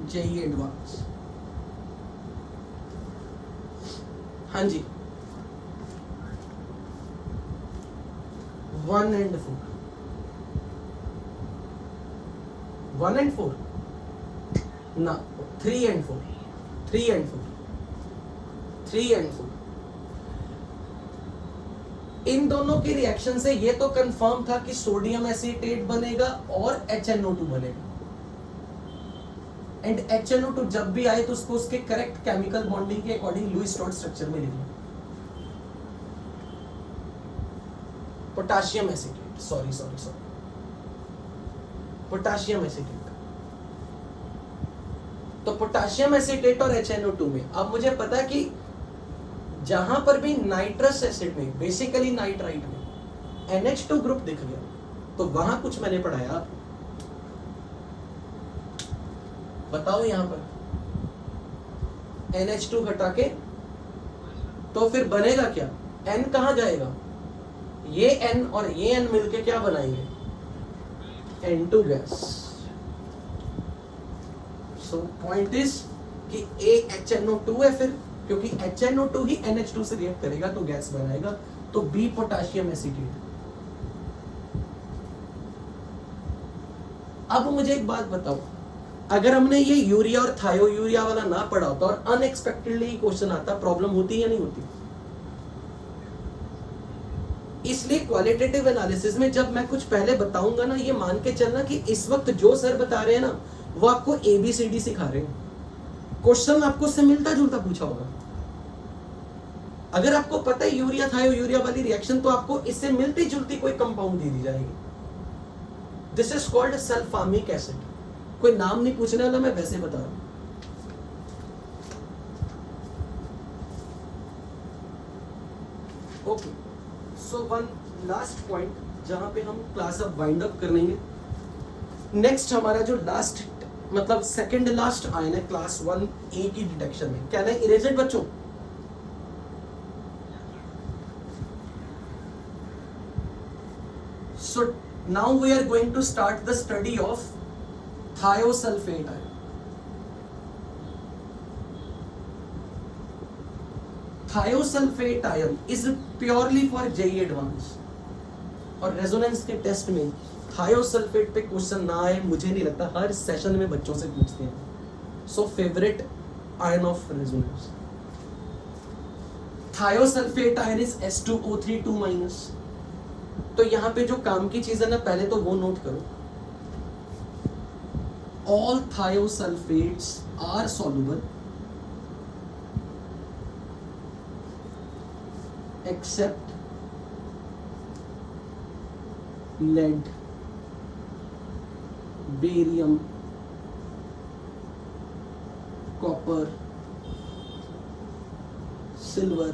JEE advance. हाँ जी, 1 and 4, 1 and 4 ना, 3 and 4, 3 and 4, 3 and 4। इन दोनों के रिएक्शन से ये तो कंफर्म था कि सोडियम एसीटेट बनेगा और HNO2 बनेगा। एंड HNO2 जब भी आए तो उसको उसके करेक्ट केमिकल बॉन्डिंग के अकॉर्डिंग लुईस स्टोर्ड स्ट्रक्चर में लिखना। Potassium acetate, sorry, potassium acetate. तो पोटाशियम एसीटेट और HNO2 में अब मुझे पता है कि जहां पर भी नाइट्रस एसिड में, बेसिकली नाइट्राइट में NH2 ग्रुप दिख गया, तो वहां कुछ मैंने पढ़ाया। बताओ यहां पर NH2 हटा के तो फिर बनेगा क्या? N कहां जाएगा? ये N और ये N मिलके क्या बनाएंगे? N2 gas. So point is कि HNO2 है फिर, क्योंकि HNO2 ही NH2 से रिएक्ट करेगा तो गैस बनाएगा, तो B पोटाशियम एसीटेट। अब मुझे एक बात बताओ, अगर हमने ये यूरिया और थायो यूरिया वाला ना पढ़ा होता और अनएक्सपेक्टेडली क्वेश्चन आता, प्रॉब्लम होती या नहीं होती? इसलिए क्वालिटेटिव एनालिसिस में जब मैं कुछ पहले बताऊंगा ना, ये मान के चलना कि इस वक्त जो सर बता रहे हैं ना, वो आपको ABCD सिखा रहे हैं। क्वेश्चन आपको उससे मिलता जुलता पूछा होगा। अगर आपको पता है यूरिया थायो यूरिया वाली रिएक्शन, तो आपको इससे मिलती जुलती कोई कंपाउंड दे दी जाएगी। This is called sulphamic acid. कोई नाम नहीं पूछने वाला, मैं वैसे बता रहा हूं। Okay, so one last point जहां पे हम क्लास अब वाइंड अप कर लेंगे। नेक्स्ट हमारा जो लास्ट, मतलब सेकंड लास्ट आयन है क्लास 1A की डिटेक्शन में। क्या है? इरेजेंट बच्चों, so now we are going to start the study of thiosulfate ion. Thiosulfate ion is purely for JEE advance, और रेजोनेंस के टेस्ट में थायोसल्फेट पे क्वेश्चन ना आए मुझे नहीं लगता, हर सेशन में बच्चों से पूछते हैं। So favourite ion of resonance thiosulphate ion is S2O3 2-। तो यहां पे जो काम की चीज है ना, पहले तो वो नोट करो। All thiosulphates are soluble except lead, barium, copper, silver,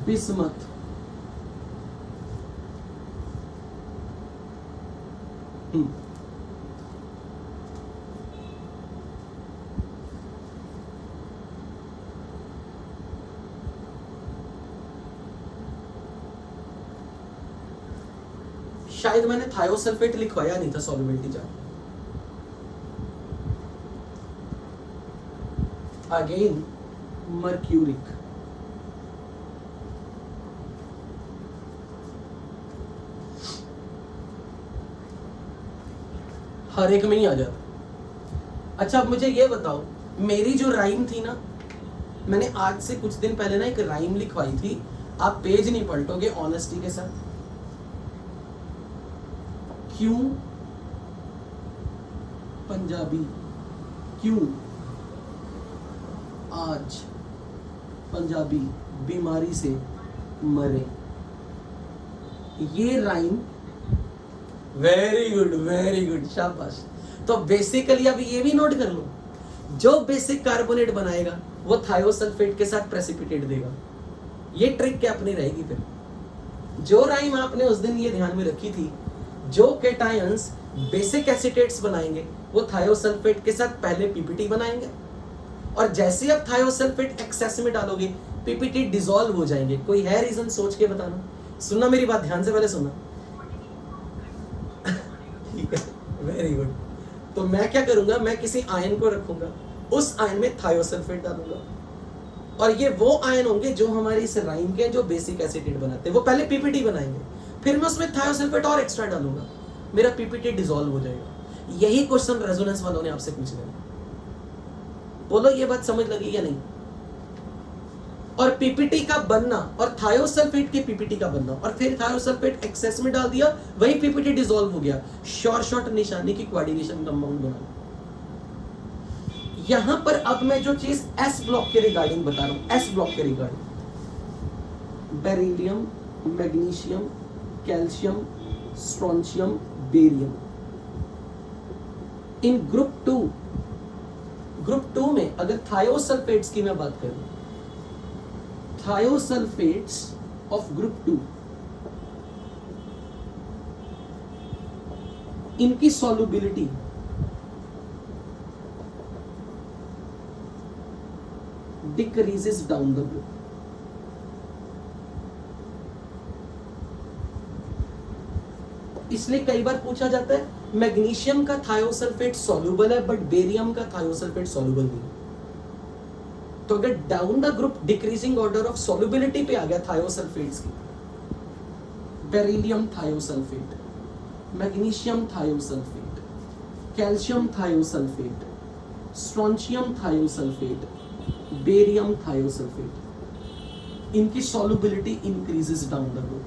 bismuth, शायद मैंने थायोसल्फेट लिखवाया नहीं था सॉल्युबिलिटी चार्ट। अगेन मर्क्यूरिक, हर एक में ही आ जाता। अच्छा, अब मुझे ये बताओ, मेरी जो राइम थी ना, मैंने आज से कुछ दिन पहले ना एक राइम लिखवाई थी, आप पेज नहीं पलटोगे ऑनेस्टी के साथ। क्यों पंजाबी, क्यों आज पंजाबी बीमारी से मरे, ये राइम। वेरी गुड, शाबाश। तो बेसिकली अब ये भी नोट कर लो, जो बेसिक कार्बोनेट बनाएगा वो थायोसल्फेट के साथ प्रेसिपिटेट देगा। ये ट्रिक क्या अपनी रहेगी फिर। जो राइम आपने उस दिन ये ध्यान में रखी थी, जो केटायंस बेसिक एसीटेट्स बनाएंगे वो थायोसल्फेट के साथ पहले पीपीटी बनाएंगे, और जैसे आप थायोसल्फेट एक्सेस में डालोगे पीपीटी डिसॉल्व हो जाएंगे। कोई है रीजन, सोच के बताना। सुनना मेरी बात ध्यान से, पहले सुनना। ठीक है, वेरी गुड। तो मैं क्या करूंगा, मैं किसी आयन को रखूंगा, उस आयन में थायोसल्फेट डालूंगा, और ये वो आयन होंगे जो हमारे इस राइम के जो बेसिक एसीटेट बनाते हैं, वो पहले पीपीटी बनाएंगे, फिर मैं उसमें थायोसल्फेट और एक्स्ट्रा डालूंगा, मेरा पीपीटी डिसॉल्व हो जाएगा। यही क्वेश्चन रेजोनेंस वालों ने आपसे पूछ लिया। बोलो ये बात समझ लगी या नहीं। और पीपीटी का बनना और थायोसल्फेट की पीपीटी का बनना, और फिर थायोसल्फेट एक्सेस में डाल दिया, वही पीपीटी डिसॉल्व हो गया, शॉर्ट निशानी की कोऑर्डिनेशन कंपाउंड बना। यहां पर अब मैं जो चीज एस ब्लॉक के रिगार्डिंग बता रहा हूं, एस ब्लॉक के regarding, beryllium, magnesium, calcium, strontium, barium, इन ग्रुप टू में अगर थायोसल्फेट्स की मैं बात करूं, थायोसल्फेट्स ऑफ ग्रुप 2, इनकी solubility decreases down the group. इसलिए कई बार पूछा जाता है मैग्नीशियम का थायोसल्फेट सॉल्युबल है बट बेरियम का थायोसल्फेट सॉल्युबल नहीं। तो अगर down the group decreasing order of solubility पे आ गया थायोसल्फेट्स की, beryllium thiosulphate, magnesium thiosulphate, calcium thiosulphate, strontium thiosulphate, barium thiosulphate, इनकी solubility increases down the group.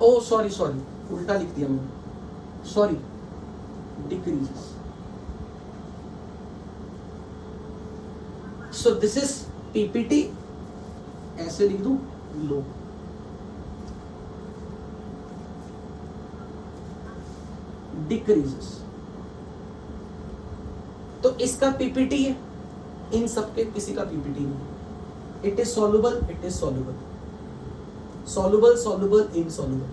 Oh sorry उल्टा लिख दिया मैंने, sorry, decreases. So this is PPT, ऐसे लिख दूं, लो, डिक्रीजेस। तो इसका पीपीटी है, इन सबके किसी का पीपीटी नहीं। It is soluble, it is soluble, soluble, soluble, insoluble.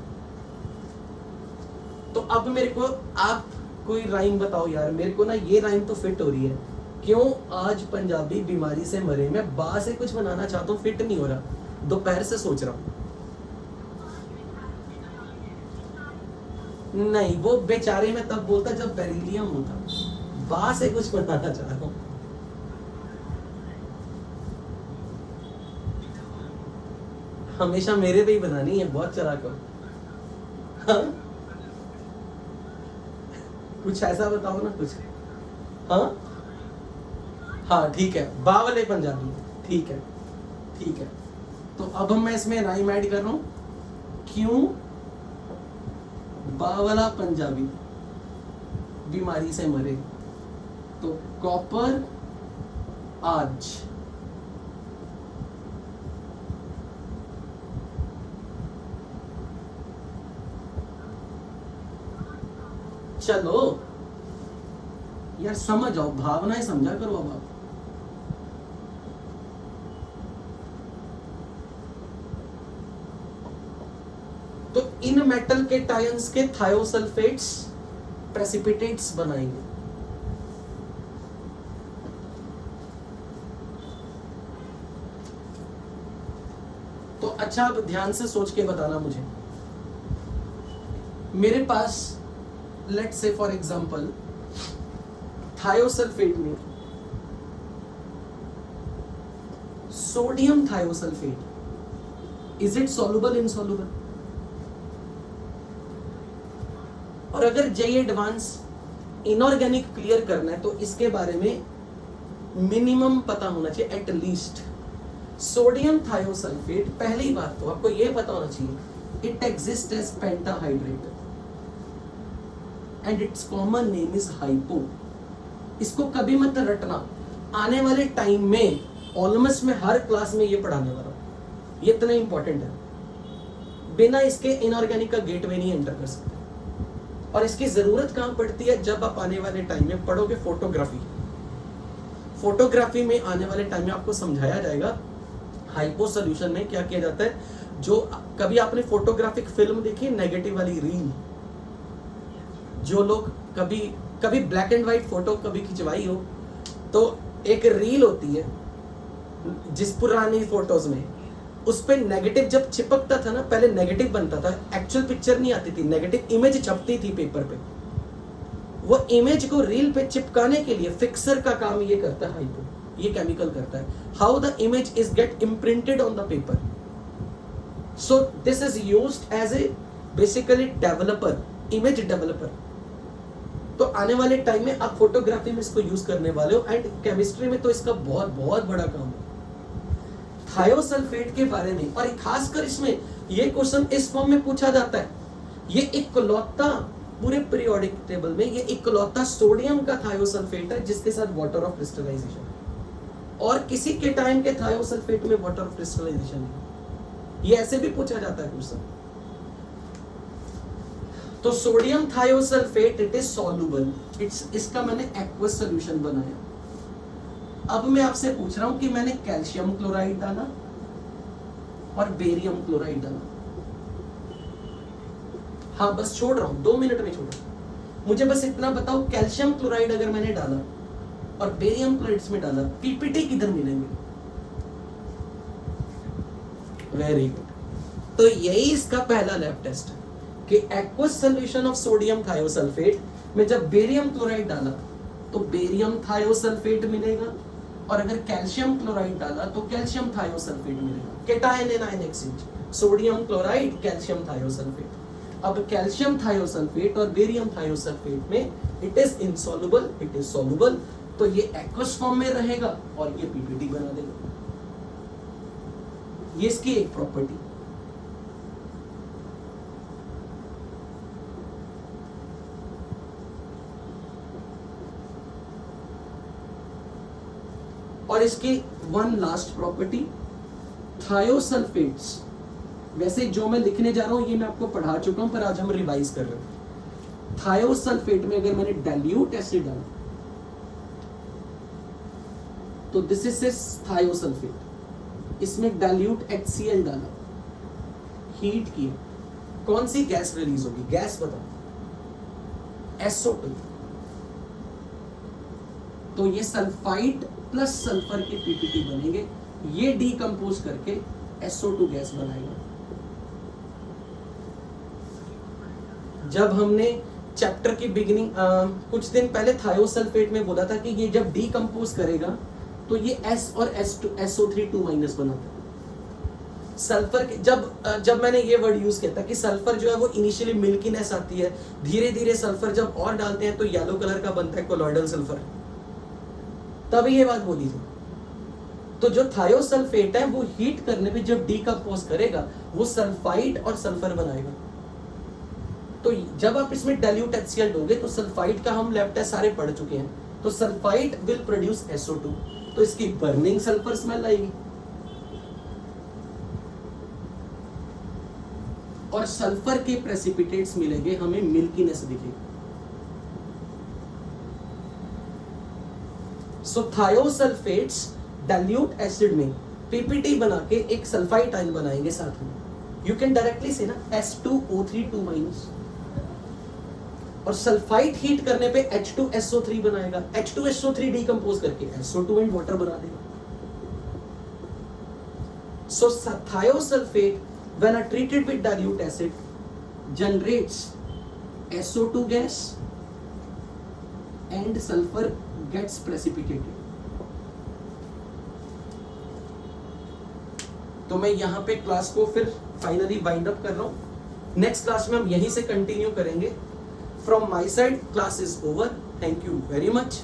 तो अब मेरे को आप कोई राइम बताओ यार, मेरे को ना ये राइम तो फिट हो रही है। क्यों आज पंजाबी बीमारी से मरे, मैं बा से कुछ बनाना चाहता हूँ, फिट नहीं हो रहा, दोपहर से सोच रहा हूँ। नहीं, वो बेचारे में तब बोलता जब बेरिलियम होता, बा से कुछ बनाना चाह रहा हूँ। हमेशा मेरे पे ही बनानी है, बहुत चला कर। हाँ? कुछ ऐसा बताओ ना कुछ। हाँ हाँ ठीक है, बा वाले पंजाबी, ठीक है ठीक है। तो अब मैं इसमें राइम ऐड कर रहा हूं, क्यों बा वाला पंजाबी बीमारी से मरे। तो कॉपर आज चलो यार समझ आओ, भावनाएं समझा करो अब आप। तो इन मेटल के टायंस के थायोसल्फेट्स प्रेसिपिटेट्स बनाएंगे। तो अच्छा अब ध्यान से सोच के बताना मुझे, मेरे पास let's say for example thiosulphate में sodium thiosulphate, is it soluble, insoluble? और अगर जे एडवांस इनऑर्गेनिक क्लियर करना है तो इसके बारे में मिनिमम पता होना चाहिए, एट लीस्ट। सोडियम थायोसल्फेट, पहली बात तो आपको यह पता होना चाहिए, it exist as pentahydrate and its common name is hypo. इसको कभी मत रटना, आने वाले टाइम में ऑलमोस्ट मैं हर क्लास में ये पढ़ाने वाला हूँ, ये इतना इंपॉर्टेंट है। बिना इसके इनऑर्गेनिक का गेटवे नहीं एंटर कर सकते। और इसकी जरूरत कहां पड़ती है? जब आप आने वाले टाइम में पढ़ोगे फोटोग्राफी। फोटोग्राफी में आने वाले टाइम में आपको समझाया जाएगा हाइपो सॉल्यूशन में क्या किया जाता है। जो कभी आपने फोटोग्राफिक फिल्म देखी, नेगेटिव वाली रील, जो लोग कभी कभी ब्लैक एंड व्हाइट फोटो कभी खिंचवाई हो, तो एक रील होती है जिस पुरानी फोटोज में, उस पे नेगेटिव जब चिपकता था ना, पहले नेगेटिव बनता था, एक्चुअल पिक्चर नहीं आती थी, नेगेटिव इमेज छपती थी पेपर पे। वो इमेज को रील पे चिपकाने के लिए फिक्सर का काम ये करता है हाइपो, ये केमिकल करता है। How the image is get imprinted on the paper. So this is used as a basically developer, image developer. तो आने वाले टाइम में आप फोटोग्राफी में इसको यूज करने वाले हो, एंड केमिस्ट्री में तो इसका बहुत बहुत बड़ा काम है थायोसल्फेट के बारे में। और खासकर इसमें ये क्वेश्चन इस फॉर्म में पूछा जाता है, ये इकलौता पूरे पीरियोडिक टेबल में ये इकलौता सोडियम का थायोसल्फेट है जिसके साथ वाटर ऑफ क्रिस्टलाइजेशन है, और किसी के टाइम के थायोसल्फेट में वाटर ऑफ क्रिस्टलाइजेशन है। ये ऐसे भी पूछा जाता है क्वेश्चन। तो sodium thiosulphate it is soluble, इसका मैंने एक्वस सॉल्यूशन बनाया। अब मैं आपसे पूछ रहा हूं कि मैंने कैल्शियम क्लोराइड डाला और बेरियम क्लोराइड डाला, हाँ बस छोड़ रहा हूं, 2 मिनट में छोड़ रहा हूं। मुझे बस इतना बताओ, कैल्शियम क्लोराइड अगर मैंने डाला और बेरियम क्लोराइड में डाला, पीपीटी किधर मिलेंगे? Very good. तो यही इसका पहला लैब टेस्ट है कि aqueous solution of sodium thiosulphate में जब बेरियम क्लोराइड डाला तो बेरियम थायोसल्फेट मिलेगा, और अगर कैल्शियम क्लोराइड डाला तो कैल्शियम थायोसल्फेट मिलेगा। Cation anion exchange, sodium chloride calcium thiosulphate. अब कैल्शियम थायोसल्फेट और बेरियम थायोसल्फेट में it is insoluble, it is soluble, तो ये एक्वस फॉर्म में रहेगा और ये पीपीटी बना देगा। ये इसकी एक प्रॉपर्टी। और इसकी वन लास्ट प्रॉपर्टी, थायोसल्फेट्स, वैसे जो मैं लिखने जा रहा हूं ये मैं आपको पढ़ा चुका हूं, पर आज हम रिवाइज कर रहे हैं। थायोसल्फेट में अगर मैंने डाइल्यूट एसिड डाला तो दिस इज थायोसल्फेट, इसमें डाइल्यूट HCl डाला, हीट किया, कौन सी गैस रिलीज होगी? गैस बताओ, SO2। तो ये सल्फाइड प्लस सल्फर के पीपीटी बनेंगे, ये डीकंपोज करके SO2 गैस बनाएगा। जब हमने चैप्टर की बिगिनिंग कुछ दिन पहले थायोसल्फेट में बोला था कि ये जब डीकंपोज करेगा तो ये S और SO3 2 माइनस बनाता है। सल्फर के जब मैंने ये वर्ड यूज किया था कि सल्फर जो है वो इनिशियली मिल्कीनेस आती है, धीरे धीरे सल्फर जब और डालते हैं तो येलो कलर का बनता है कोलॉइडल सल्फर, तभी ये बात बोली थी। तो जो थायोसल्फेट है वो हीट करने पे जब डीकंपोज करेगा वो सल्फाइड और सल्फर बनाएगा। तो जब आप इसमें डाइल्यूट HCl दोगे तो सल्फाइड का हम लैब टेस्ट सारे पढ़ चुके हैं, तो सल्फाइड विल प्रोड्यूस SO2, तो इसकी बर्निंग सल्फर स्मेल आएगी, और सल्फर के प्रेसिपिटेट्स मिलेंगे, हमें मिल्कीनेस दिखेगी। सो थायोसल्फेट्स डाइल्यूट एसिड में पीपीटी बना के एक सल्फाइड आयन बनाएंगे साथ में। यू कैन डायरेक्टली से ना S2O3 2 माइनस, और सल्फाइड हीट करने पे H2SO3 बनाएगा, H2SO3 डीकंपोज करके SO2 एंड वाटर बना देगा। So thiosulphate when are treated with dilute acid generates SO2 gas and sulfur gets precipitated। तो मैं यहां पे क्लास को फिर फाइनली वाइंड अप कर रहा हूं। नेक्स्ट क्लास में हम यहीं से कंटिन्यू करेंगे। From my side class is over. Thank you very much.